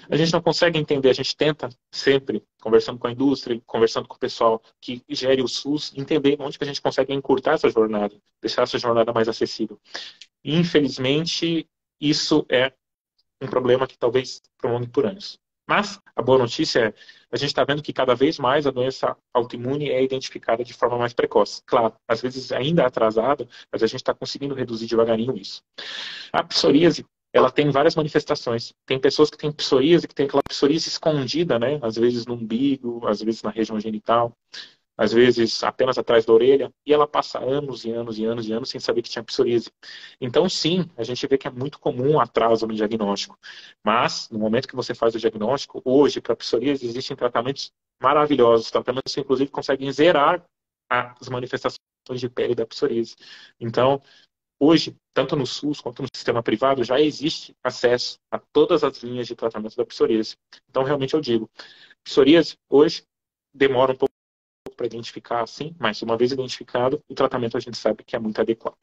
A gente não consegue entender, a gente tenta sempre, conversando com a indústria, conversando com o pessoal que gere o SUS, entender onde que a gente consegue encurtar essa jornada, deixar essa jornada mais acessível. Infelizmente, isso é um problema que talvez prolongue por anos. Mas a boa notícia é, a gente está vendo que cada vez mais a doença autoimune é identificada de forma mais precoce. Claro, às vezes ainda atrasada, mas a gente está conseguindo reduzir devagarinho isso. A psoríase, ela tem várias manifestações. Tem pessoas que têm psoríase, que tem aquela psoríase escondida, né? Às vezes no umbigo, às vezes na região genital, às vezes apenas atrás da orelha, e ela passa anos e anos e anos e anos sem saber que tinha psoríase. Então, sim, a gente vê que é muito comum o atraso no diagnóstico. Mas, no momento que você faz o diagnóstico, hoje, para psoríase, existem tratamentos maravilhosos, tratamentos que, inclusive, conseguem zerar as manifestações de pele da psoríase. Então, hoje, tanto no SUS quanto no sistema privado, já existe acesso a todas as linhas de tratamento da psoríase. Então, realmente, eu digo, psoríase, hoje, demora um pouco para identificar assim, mas uma vez identificado, o tratamento a gente sabe que é muito adequado.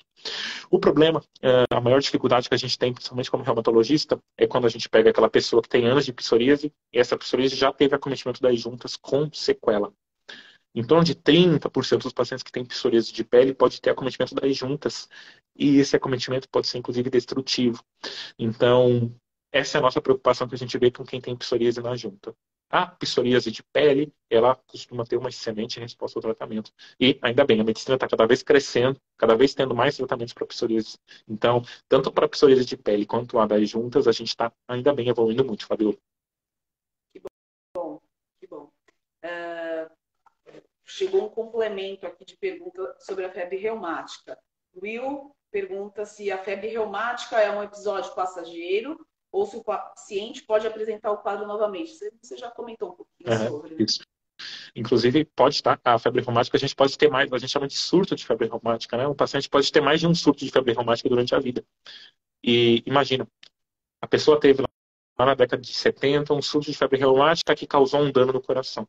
O problema, a maior dificuldade que a gente tem, principalmente como reumatologista, é quando a gente pega aquela pessoa que tem anos de psoríase e essa psoríase já teve acometimento das juntas com sequela. Em torno de 30% dos pacientes que têm psoríase de pele pode ter acometimento das juntas e esse acometimento pode ser inclusive destrutivo. Então, essa é a nossa preocupação que a gente vê com quem tem psoríase na junta. A psoríase de pele, ela costuma ter uma excelente resposta ao tratamento. E, ainda bem, a medicina está cada vez crescendo, cada vez tendo mais tratamentos para psoríase. Então, tanto para a psoríase de pele quanto a das juntas, a gente está ainda bem evoluindo muito, Fabiola. Que bom, que bom. Chegou um complemento aqui de pergunta sobre a febre reumática. Will pergunta se a febre reumática é um episódio passageiro ou se o paciente pode apresentar o quadro novamente. Você já comentou um pouquinho sobre. Isso. Inclusive, pode estar, a febre reumática, a gente pode ter mais, a gente chama de surto de febre reumática, né? O paciente pode ter mais de um surto de febre reumática durante a vida. E imagina, a pessoa teve lá na década de 70 um surto de febre reumática que causou um dano no coração.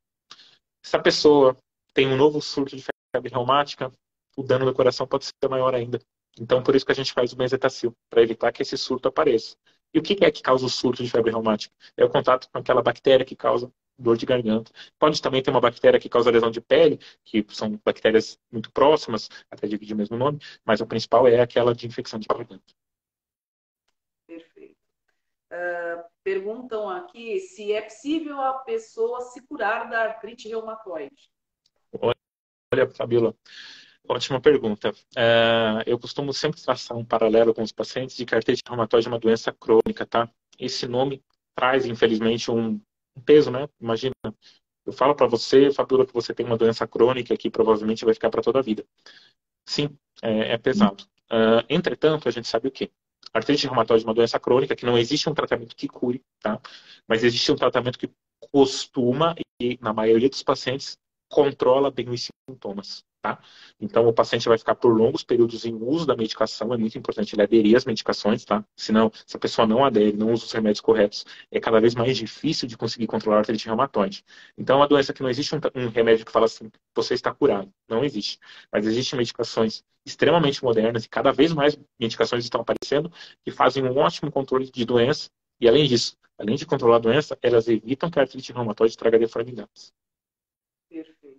Se a pessoa tem um novo surto de febre reumática, o dano no coração pode ser maior ainda. Então, por isso que a gente faz o Benzetacil, para evitar que esse surto apareça. E o que é que causa o surto de febre reumática? É o contato com aquela bactéria que causa dor de garganta. Pode também ter uma bactéria que causa lesão de pele, que são bactérias muito próximas, até de mesmo nome, mas o principal é aquela de infecção de garganta. Perfeito. Perguntam aqui se é possível a pessoa se curar da artrite reumatoide. Olha, Fabiola, ótima pergunta. Eu costumo sempre traçar um paralelo com os pacientes de que a artrite reumatoide é uma doença crônica, tá? Esse nome traz, infelizmente, um peso, né? Imagina, eu falo para você, Fabiola, que você tem uma doença crônica que provavelmente vai ficar para toda a vida. Sim, é pesado. Entretanto, a gente sabe o quê? Artrite reumatoide é uma doença crônica que não existe um tratamento que cure, tá? Mas existe um tratamento que costuma, e na maioria dos pacientes, controla bem os sintomas, tá? Então, o paciente vai ficar por longos períodos em uso da medicação, é muito importante ele aderir às medicações, tá? Senão, se a pessoa não adere, não usa os remédios corretos, é cada vez mais difícil de conseguir controlar a artrite reumatoide. Então, é uma doença que não existe um remédio que fala assim, você está curado. Não existe. Mas existem medicações extremamente modernas e cada vez mais medicações estão aparecendo que fazem um ótimo controle de doença e, além disso, além de controlar a doença, elas evitam que a artrite reumatoide traga deformidades. Perfeito.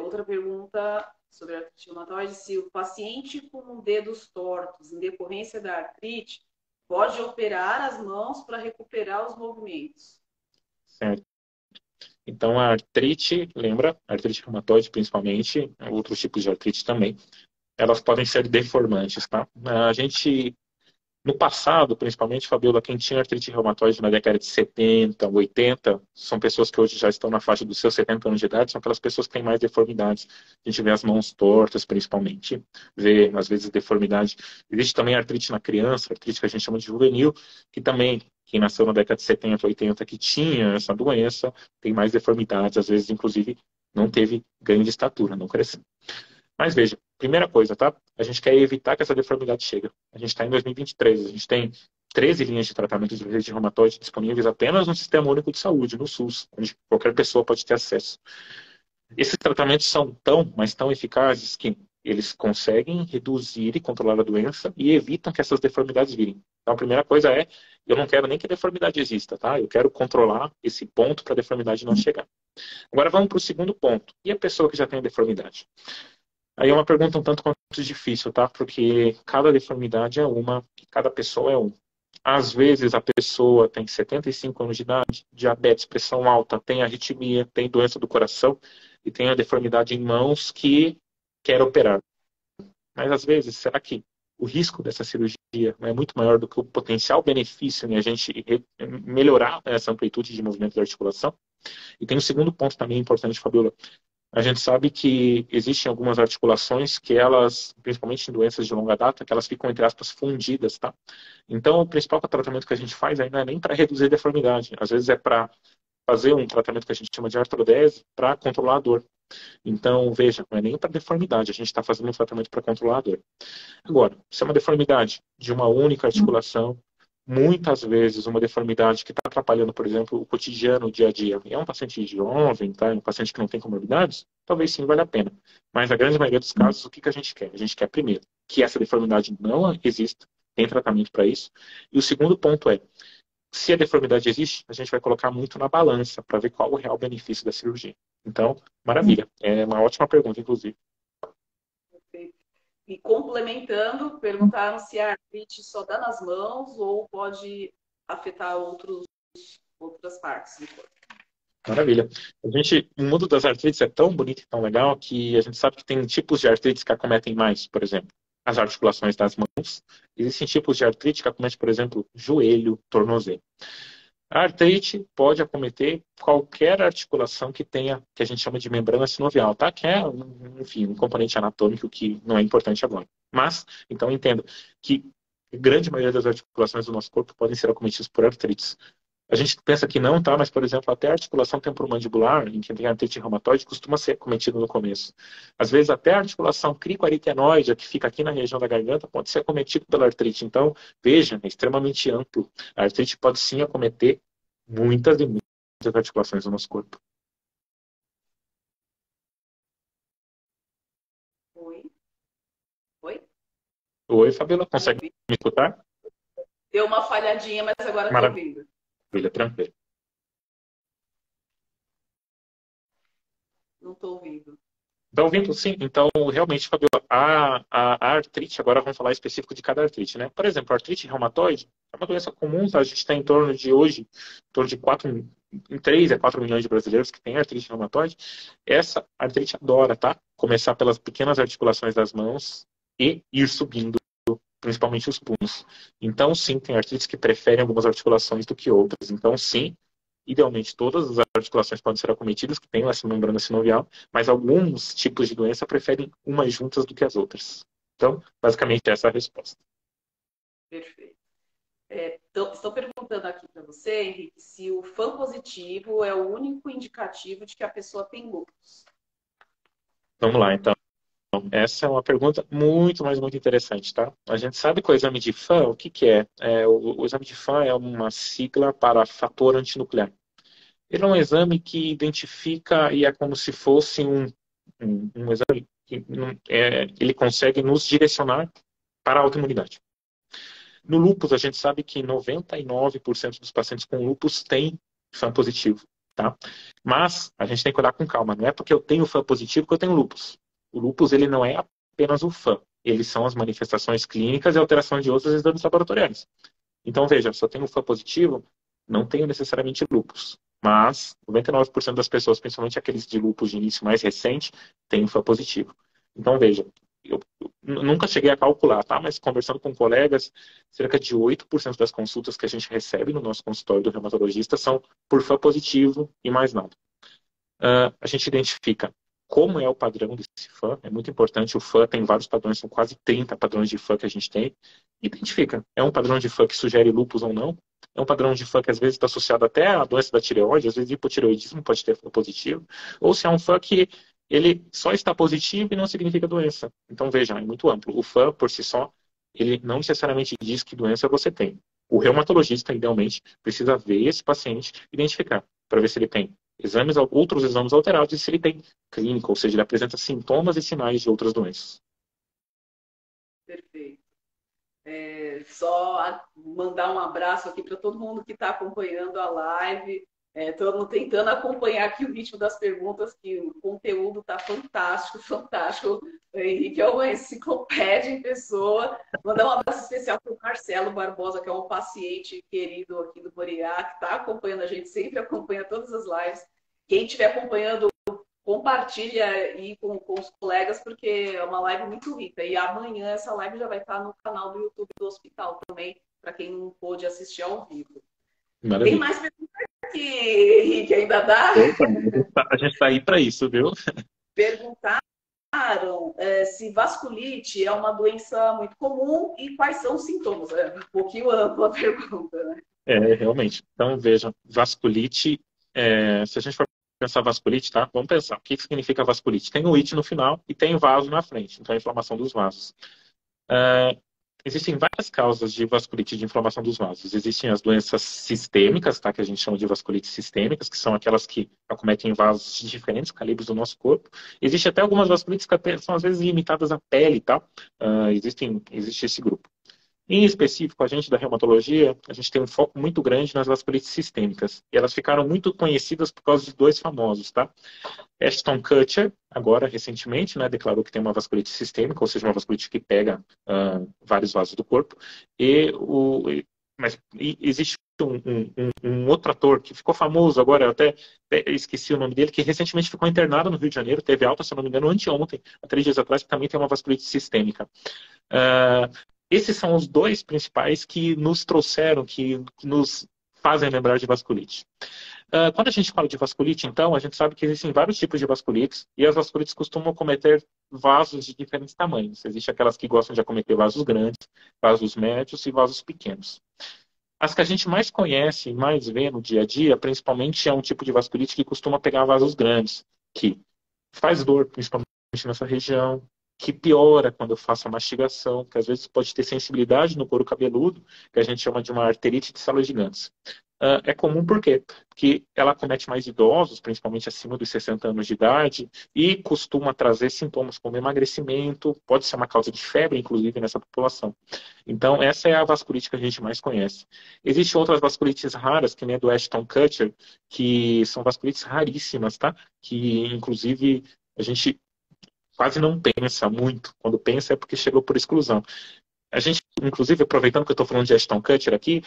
Outra pergunta sobre a artrite reumatoide: se o paciente com dedos tortos em decorrência da artrite pode operar as mãos para recuperar os movimentos? Certo. Então, a artrite, lembra? A artrite reumatoide, principalmente, outros tipos de artrite também, elas podem ser deformantes, tá? A gente, no passado, principalmente, Fabiola, quem tinha artrite reumatoide na década de 70, 80, são pessoas que hoje já estão na faixa dos seus 70 anos de idade, são aquelas pessoas que têm mais deformidades. A gente vê as mãos tortas, principalmente, vê, às vezes, deformidade. Existe também artrite na criança, artrite que a gente chama de juvenil, que também, quem nasceu na década de 70, 80, que tinha essa doença, tem mais deformidades, às vezes, inclusive, não teve ganho de estatura, não cresceu. Mas veja, primeira coisa, tá? A gente quer evitar que essa deformidade chegue. A gente está em 2023, a gente tem 13 linhas de tratamento de artrite reumatoide disponíveis apenas no Sistema Único de Saúde, no SUS, onde qualquer pessoa pode ter acesso. Esses tratamentos são tão, mas tão eficazes que eles conseguem reduzir e controlar a doença e evitam que essas deformidades virem. Então, a primeira coisa é, eu não quero nem que a deformidade exista, tá? Eu quero controlar esse ponto para a deformidade não chegar. Agora vamos para o segundo ponto. E a pessoa que já tem a deformidade? Aí é uma pergunta um tanto quanto difícil, tá? Porque cada deformidade é uma, cada pessoa é uma. Às vezes a pessoa tem 75 anos de idade, diabetes, pressão alta, tem arritmia, tem doença do coração e tem a deformidade em mãos que quer operar. Mas às vezes, será que o risco dessa cirurgia não é muito maior do que o potencial benefício em a gente melhorar essa amplitude de movimento da articulação? E tem um segundo ponto também importante, Fabiola. A gente sabe que existem algumas articulações que elas, principalmente em doenças de longa data, que elas ficam, entre aspas, fundidas, tá? Então, o principal tratamento que a gente faz aí não é nem para reduzir a deformidade. Às vezes é para fazer um tratamento que a gente chama de artrodese para controlar a dor. Então, veja, não é nem para deformidade, a gente está fazendo um tratamento para controlar a dor. Agora, se é uma deformidade de uma única articulação, muitas vezes uma deformidade que está atrapalhando, por exemplo, o cotidiano, o dia a dia. E é um paciente jovem, tá? É um paciente que não tem comorbidades, talvez sim valha a pena. Mas na grande maioria dos casos, o que a gente quer? A gente quer, primeiro, que essa deformidade não exista, tem tratamento para isso. E o segundo ponto é, se a deformidade existe, a gente vai colocar muito na balança para ver qual o real benefício da cirurgia. Então, maravilha. É uma ótima pergunta, inclusive. E complementando, perguntaram se a artrite só dá nas mãos ou pode afetar outras partes do corpo. Maravilha. O mundo das artrites é tão bonito e tão legal que a gente sabe que tem tipos de artrites que acometem mais, por exemplo, as articulações das mãos. Existem tipos de artrite que acometem, por exemplo, joelho, tornozelo. A artrite pode acometer qualquer articulação que tenha, que a gente chama de membrana sinovial, tá? Que é, enfim, um componente anatômico que não é importante agora. Mas, então, entendo que a grande maioria das articulações do nosso corpo podem ser acometidas por artrites. A gente pensa que não, tá? Mas, por exemplo, até a articulação temporomandibular, em quem tem artrite reumatoide, costuma ser acometida no começo. Às vezes, até a articulação cricoaritenoide, que fica aqui na região da garganta, pode ser acometida pela artrite. Então, veja, é extremamente amplo. A artrite pode sim acometer muitas e muitas articulações do nosso corpo. Oi? Oi? Oi, Fabiola, consegue me escutar? Deu uma falhadinha, mas agora estou ouvindo. Maravilha, tranquilo. Não estou ouvindo. Está ouvindo? Sim. Então, realmente, Fabiola, a artrite, agora vamos falar específico de cada artrite, né? Por exemplo, a artrite reumatoide é uma doença comum, tá? A gente tem em torno de hoje, em torno de 3 a 4 milhões de brasileiros que têm artrite reumatoide. Essa artrite adora, tá? Começar pelas pequenas articulações das mãos e ir subindo, principalmente os punhos. Então, sim, tem artrites que preferem algumas articulações do que outras. Então, sim, Idealmente, todas as articulações podem ser acometidas, que tenham essa membrana sinovial, mas alguns tipos de doença preferem umas juntas do que as outras. Então, basicamente, essa é a resposta. Perfeito. Então, estou perguntando aqui para você, Henrique, se o FAM positivo é o único indicativo de que a pessoa tem lúpus. Vamos lá, então. Essa é uma pergunta muito, mas muito interessante, tá? A gente sabe que o exame de FAM, o que que é? O exame de FAM é uma sigla para fator antinuclear. Ele é um exame que identifica e é como se fosse um exame que ele consegue nos direcionar para a autoimunidade. No lúpus, a gente sabe que 99% dos pacientes com lúpus têm FAM positivo, tá? Mas a gente tem que olhar com calma. Não é porque eu tenho FAM positivo que eu tenho lúpus. O lúpus, ele não é apenas o FAM. Eles são as manifestações clínicas e alteração de outros exames laboratoriais. Então, veja, se eu tenho FAM positivo, não tenho necessariamente lúpus. Mas 99% das pessoas, principalmente aqueles de lúpus de início mais recente, têm FAM positivo. Então, veja, eu nunca cheguei a calcular, tá? Mas conversando com colegas, cerca de 8% das consultas que a gente recebe no nosso consultório do reumatologista são por FAM positivo e mais nada. A gente identifica como é o padrão desse FAM, é muito importante. O FAM tem vários padrões, são quase 30 padrões de FAM que a gente tem. Identifica, é um padrão de FAM que sugere lúpus ou não, é um padrão de FAM que às vezes está associado até à doença da tireoide, às vezes hipotireoidismo pode ter FAM positivo, ou se é um FAM que ele só está positivo e não significa doença. Então veja, é muito amplo. O FAM, por si só, ele não necessariamente diz que doença você tem. O reumatologista, idealmente, precisa ver esse paciente, identificar, para ver se ele tem outros exames alterados e se ele tem clínica, ou seja, ele apresenta sintomas e sinais de outras doenças. Perfeito. Só mandar um abraço aqui para todo mundo que está acompanhando a live. Estamos tentando acompanhar aqui o ritmo das perguntas, que o conteúdo está fantástico, fantástico. O Henrique é uma enciclopédia em pessoa. Mandar um abraço especial para o Marcelo Barbosa, que é um paciente querido aqui do Moriá, que está acompanhando a gente, sempre acompanha todas as lives. Quem estiver acompanhando, compartilha aí com os colegas, porque é uma live muito rica. E amanhã essa live já vai estar no canal do YouTube do hospital também, para quem não pôde assistir ao vivo. Maravilha. Tem mais perguntas aqui, Henrique, ainda dá? Opa, a gente está aí para isso, viu? Perguntaram se vasculite é uma doença muito comum e quais são os sintomas. É um pouquinho ampla a pergunta, né? Realmente. Então, veja, vasculite, se a gente for pensar vasculite, tá? Vamos pensar. O que significa vasculite? Tem o it no final e tem vaso na frente, então a inflamação dos vasos. Existem várias causas de vasculite, de inflamação dos vasos. Existem as doenças sistêmicas, tá? Que a gente chama de vasculites sistêmicas, que são aquelas que acometem vasos de diferentes calibres do nosso corpo. Existem até algumas vasculites que são às vezes limitadas à pele, tá? Existe esse grupo. Em específico, a gente da reumatologia, a gente tem um foco muito grande nas vasculites sistêmicas. E elas ficaram muito conhecidas por causa de dois famosos, tá? Ashton Kutcher, agora, recentemente, né, declarou que tem uma vasculite sistêmica, ou seja, uma vasculite que pega vários vasos do corpo. Mas existe um outro ator que ficou famoso agora, eu até esqueci o nome dele, que recentemente ficou internado no Rio de Janeiro, teve alta, se eu não me engano, anteontem, há 3 dias atrás, que também tem uma vasculite sistêmica. Esses são os dois principais que nos trouxeram, que nos fazem lembrar de vasculite. Quando a gente fala de vasculite, então, a gente sabe que existem vários tipos de vasculites, e as vasculites costumam acometer vasos de diferentes tamanhos. Existem aquelas que gostam de acometer vasos grandes, vasos médios e vasos pequenos. As que a gente mais conhece e mais vê no dia a dia, principalmente, é um tipo de vasculite que costuma pegar vasos grandes, que faz dor, principalmente nessa região, que piora quando eu faço a mastigação, que às vezes pode ter sensibilidade no couro cabeludo, que a gente chama de uma arterite de células gigantes. É comum por quê? Porque ela acomete mais idosos, principalmente acima dos 60 anos de idade, e costuma trazer sintomas como emagrecimento, pode ser uma causa de febre, inclusive, nessa população. Então, essa é a vasculite que a gente mais conhece. Existem outras vasculites raras, que nem a do Ashton Kutcher, que são vasculites raríssimas, tá? Que, inclusive, a gente quase não pensa muito. Quando pensa é porque chegou por exclusão. A gente, inclusive, aproveitando que eu estou falando de Ashton Kutcher aqui,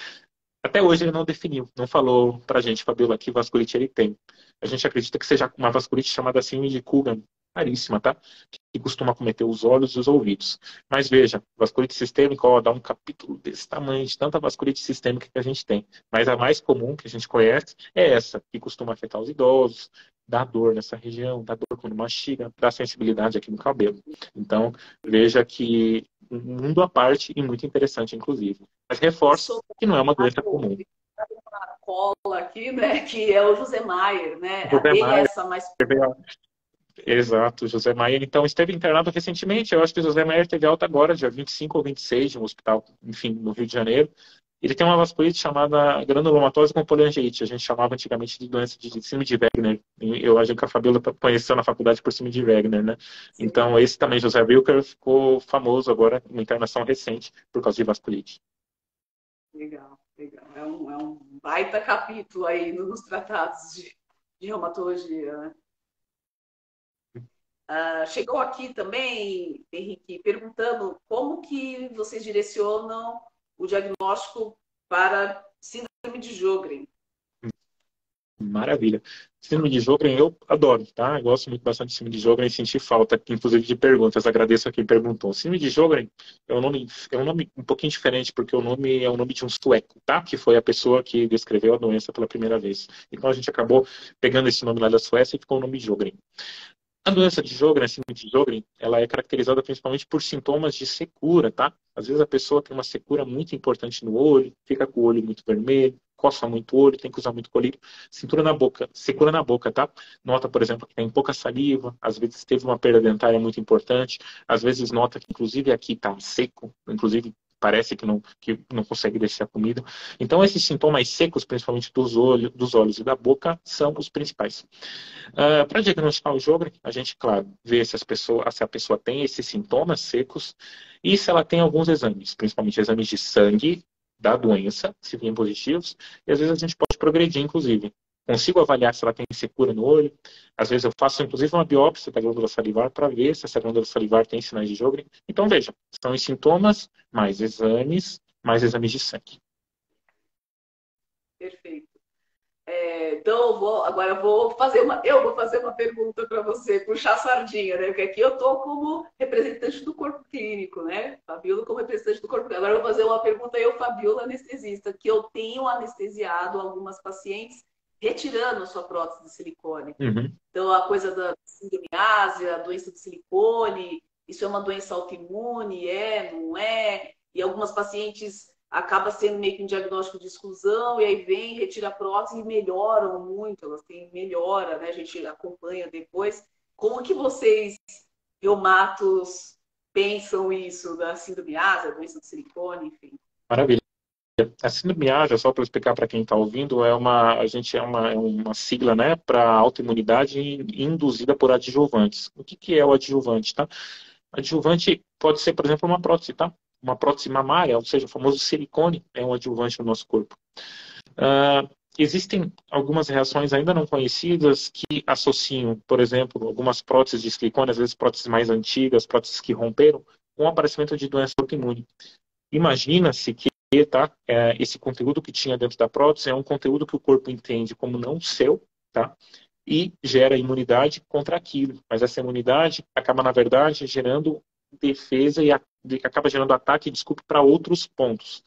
até hoje ele não definiu, não falou pra gente, Fabiola, que vasculite ele tem. A gente acredita que seja uma vasculite chamada síndrome de Coogan, raríssima, tá? Que costuma acometer os olhos e os ouvidos. Mas veja, vasculite sistêmica, ó, dá um capítulo desse tamanho, de tanta vasculite sistêmica que a gente tem. Mas a mais comum que a gente conhece é essa, que costuma afetar os idosos, dá dor nessa região, dá dor quando mastiga, dá sensibilidade aqui no cabelo. Então, veja que um mundo à parte e muito interessante, inclusive. Mas reforço Sou que não é uma doença comum. uma cola aqui, né? Que é o José Maier, né? A José dele é Maia, essa mais. exato, José Maia. Então, esteve internado recentemente. Eu acho que o José Maia teve alta agora, dia 25 ou 26, de um hospital, enfim, no Rio de Janeiro. Ele tem uma vasculite chamada granulomatose com poliangiite. A gente chamava antigamente de doença de síndrome de Wegener. A gente, a Fabíola conheceu na faculdade por síndrome de Wegener, né? Sim, Então, esse também, José Wilker, ficou famoso agora, uma internação recente, por causa de vasculite. legal, legal. É um baita capítulo aí nos tratados de reumatologia, né? Chegou aqui também, Henrique, perguntando como que vocês direcionam o diagnóstico para síndrome de Sjögren. Maravilha. Síndrome de Sjögren eu adoro, tá? Eu gosto muito bastante de síndrome de Sjögren e senti falta, inclusive, de perguntas. Agradeço a quem perguntou. Síndrome de Sjögren é um nome um pouquinho diferente, porque o nome é o nome de um sueco, tá? Que foi a pessoa que descreveu a doença pela primeira vez. Então a gente acabou pegando esse nome lá da Suécia e ficou o nome Sjögren. A doença de Sjögren, a síndrome de Sjögren, ela é caracterizada principalmente por sintomas de secura, tá? Às vezes a pessoa tem uma secura muito importante no olho, fica com o olho muito vermelho, coça muito o olho, tem que usar muito colírio. Cintura na boca, secura na boca, tá? Nota, por exemplo, que tem pouca saliva, às vezes teve uma perda dentária muito importante, às vezes nota que inclusive aqui tá seco, inclusive parece que não consegue descer a comida. Então, esses sintomas secos, principalmente dos olhos e da boca, são os principais. Para diagnosticar o Sjögren, a gente, claro, vê se a pessoa tem esses sintomas secos e se ela tem alguns exames, principalmente exames de sangue da doença, se vêm positivos, e às vezes a gente pode progredir, inclusive. Consigo avaliar se ela tem secura no olho. Às vezes eu faço, inclusive, uma biópsia da glândula salivar para ver se essa glândula salivar tem sinais de Sjögren. Então, veja, são os sintomas, mais exames de sangue. Perfeito. Então, agora eu vou fazer uma pergunta para você, puxar a sardinha, né? Porque aqui eu estou como representante do corpo clínico, né? Fabiola como representante do corpo clínico. Agora eu vou fazer uma pergunta, eu, Fabiola, anestesista, que eu tenho anestesiado algumas pacientes retirando a sua prótese de silicone. Uhum. Então, a coisa da síndrome ásia, a doença de silicone, isso é uma doença autoimune, não é? E algumas pacientes acaba sendo meio que um diagnóstico de exclusão, e aí vem, retira a prótese e melhoram muito, elas têm melhora, né? A gente acompanha depois. Como que vocês, reumatos, pensam isso da síndrome ásia, doença de silicone, enfim? Maravilha. A síndrome AJA, só para explicar para quem está ouvindo, é uma sigla, né, para autoimunidade induzida por adjuvantes. O que é o adjuvante, tá? Adjuvante pode ser, por exemplo, uma prótese, tá? Uma prótese mamária, ou seja, o famoso silicone é um adjuvante no nosso corpo. Existem algumas reações ainda não conhecidas que associam, por exemplo, algumas próteses de silicone, às vezes próteses mais antigas, próteses que romperam, com o aparecimento de doença autoimune. Imagina-se que esse conteúdo que tinha dentro da prótese é um conteúdo que o corpo entende como não seu, tá? E gera imunidade contra aquilo. Mas essa imunidade acaba, na verdade, gerando defesa e acaba gerando ataque, desculpe, para outros pontos.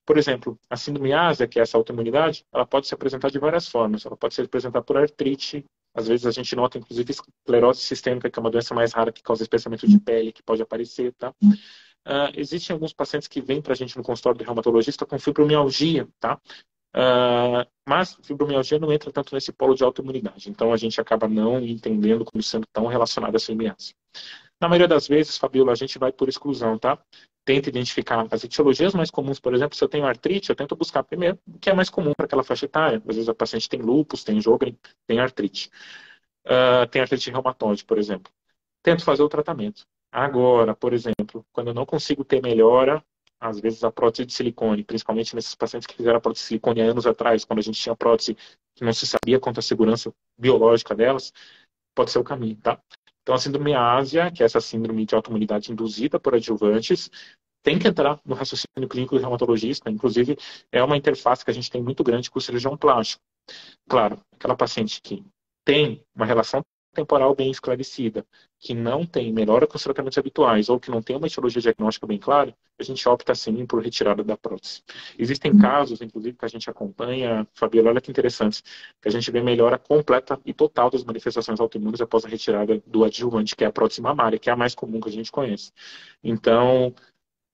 Por exemplo, a síndrome ásia, que é essa autoimunidade, ela pode se apresentar de várias formas. Ela pode se apresentar por artrite. Às vezes a gente nota, inclusive, esclerose sistêmica, que é uma doença mais rara que causa espessamento de pele, que pode aparecer, tá? Existem alguns pacientes que vêm para a gente no consultório do reumatologista com fibromialgia, tá? Mas fibromialgia não entra tanto nesse polo de autoimunidade, então a gente acaba não entendendo como sendo tão relacionado à síndrome. Na maioria das vezes, Fabiola, a gente vai por exclusão, tá? Tenta identificar as etiologias mais comuns, por exemplo, se eu tenho artrite, eu tento buscar primeiro o que é mais comum para aquela faixa etária. Às vezes a paciente tem lúpus, tem Sjögren, tem artrite. Tem artrite reumatoide, por exemplo. Tento fazer o tratamento. Agora, por exemplo, quando eu não consigo ter melhora, às vezes a prótese de silicone, principalmente nesses pacientes que fizeram a prótese de silicone há anos atrás, quando a gente tinha prótese que não se sabia quanto a segurança biológica delas, pode ser o caminho, tá? Então, a síndrome ásia, que é essa síndrome de autoimunidade induzida por adjuvantes, tem que entrar no raciocínio clínico do reumatologista. Inclusive, é uma interface que a gente tem muito grande com o cirurgião plástico. Claro, aquela paciente que tem uma relação temporal bem esclarecida, que não tem melhora com os tratamentos habituais, ou que não tem uma etiologia diagnóstica bem clara, a gente opta, sim, por retirada da prótese. Existem casos, inclusive, que a gente acompanha, Fabiola, olha que interessante, que a gente vê melhora completa e total das manifestações autoimunes após a retirada do adjuvante, que é a prótese mamária, que é a mais comum que a gente conhece. Então,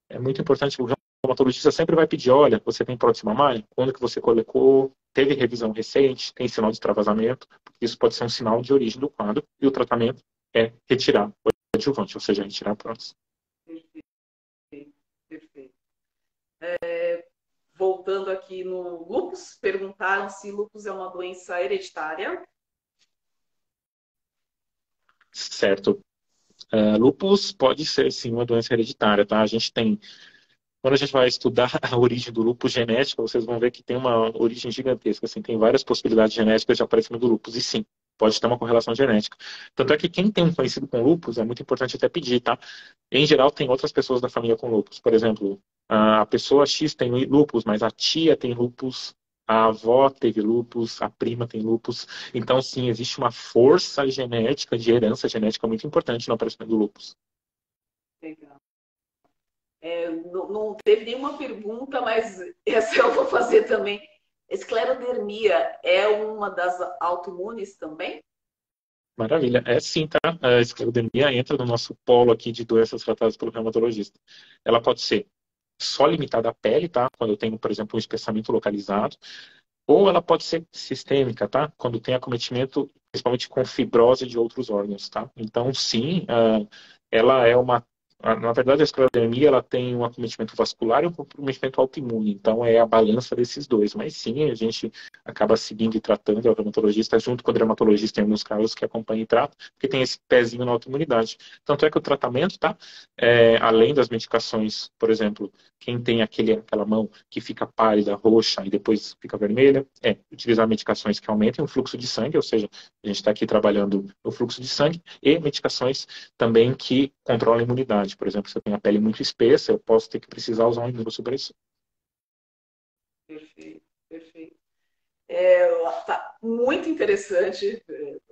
é muito importante, o reumatologista sempre vai pedir, olha, você tem prótese mamária? Quando que você colocou? Teve revisão recente? Tem sinal de extravasamento? Porque isso pode ser um sinal de origem do quadro, e o tratamento é retirar o adjuvante, ou seja, retirar a prótese. Perfeito, perfeito. Voltando aqui no lúpus, perguntaram se lúpus é uma doença hereditária. Certo. Lúpus pode ser, sim, uma doença hereditária, tá? A gente tem, quando a gente vai estudar a origem do lúpus genética, vocês vão ver que tem uma origem gigantesca, assim, tem várias possibilidades genéticas de aparecimento do lúpus, e sim, pode ter uma correlação genética. Tanto é que quem tem um conhecido com lúpus, é muito importante até pedir, tá? Em geral, tem outras pessoas da família com lúpus. Por exemplo, a pessoa X tem lúpus, mas a tia tem lúpus, a avó teve lúpus, a prima tem lúpus. Então, sim, existe uma força genética, de herança genética muito importante no aparecimento do lúpus. Legal. Não teve nenhuma pergunta, mas essa eu vou fazer também. Esclerodermia é uma das autoimunes também? Maravilha. É sim, tá? A esclerodermia entra no nosso polo aqui de doenças tratadas pelo reumatologista. Ela pode ser só limitada à pele, tá? Quando eu tenho, por exemplo, um espessamento localizado. Ou ela pode ser sistêmica, tá? Quando tem acometimento, principalmente com fibrose de outros órgãos, tá? Então, sim, ela é uma... Na verdade, a esclerodermia, ela tem um acometimento vascular e um comprometimento autoimune. Então, é a balança desses dois. Mas, sim, a gente acaba seguindo e tratando, é o reumatologista, junto com o dermatologista, em alguns casos, que acompanha e trata, porque tem esse pezinho na autoimunidade. Tanto é que o tratamento, tá? Além das medicações, por exemplo, quem tem aquela mão que fica pálida, roxa e depois fica vermelha, utilizar medicações que aumentem o fluxo de sangue, ou seja, a gente está aqui trabalhando o fluxo de sangue, e medicações também que controlam a imunidade. Por exemplo, se eu tenho a pele muito espessa, eu posso ter que precisar usar um imunossupressor. Perfeito, perfeito. Tá muito interessante,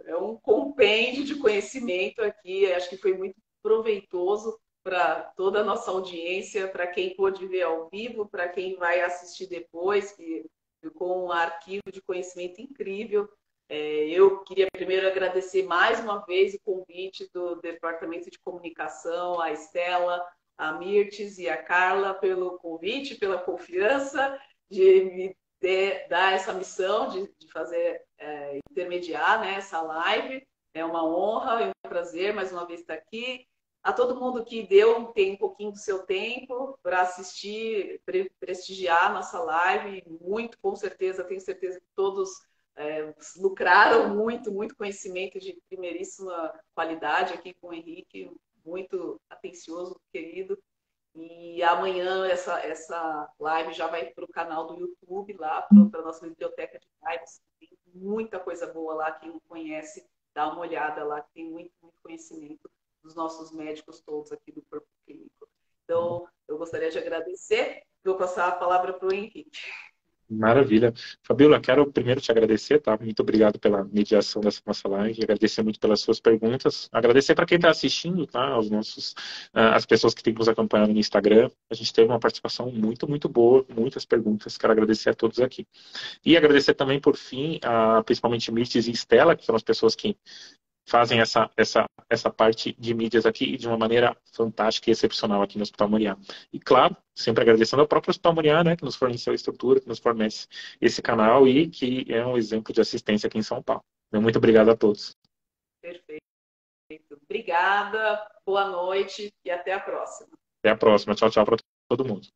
é um compêndio de conhecimento aqui, acho que foi muito proveitoso para toda a nossa audiência, para quem pôde ver ao vivo, para quem vai assistir depois, que ficou um arquivo de conhecimento incrível. Eu queria primeiro agradecer mais uma vez o convite do Departamento de Comunicação, a Estela, a Mirtes e a Carla pelo convite, pela confiança de me dar essa missão de fazer, intermediar, né, essa live. É uma honra e um prazer mais uma vez estar aqui. A todo mundo que tem um pouquinho do seu tempo para assistir, prestigiar a nossa live, muito, com certeza, tenho certeza que todos lucraram muito, muito conhecimento de primeiríssima qualidade aqui com o Henrique, muito atencioso, querido. E amanhã essa live já vai para o canal do YouTube, lá para a nossa biblioteca de lives. Tem muita coisa boa lá, quem não conhece, dá uma olhada lá, que tem muito, muito conhecimento dos nossos médicos todos aqui do Corpo Clínico. Então, eu gostaria de agradecer. Vou passar a palavra para o Henrique. Maravilha. Fabiola, quero primeiro te agradecer, tá? Muito obrigado pela mediação dessa nossa live, agradecer muito pelas suas perguntas, agradecer para quem está assistindo, tá? As pessoas que têm nos acompanhado no Instagram. A gente teve uma participação muito, muito boa, muitas perguntas, quero agradecer a todos aqui. E agradecer também, por fim, principalmente Mirtes e Estela, que são as pessoas que fazem essa parte de mídias aqui de uma maneira fantástica e excepcional aqui no Hospital Moriá. E, claro, sempre agradecendo ao próprio Hospital Moriá, né, que nos forneceu a estrutura, que nos fornece esse canal e que é um exemplo de assistência aqui em São Paulo. Muito obrigado a todos. Perfeito. Obrigada, boa noite e até a próxima. Até a próxima. Tchau, tchau para todo mundo.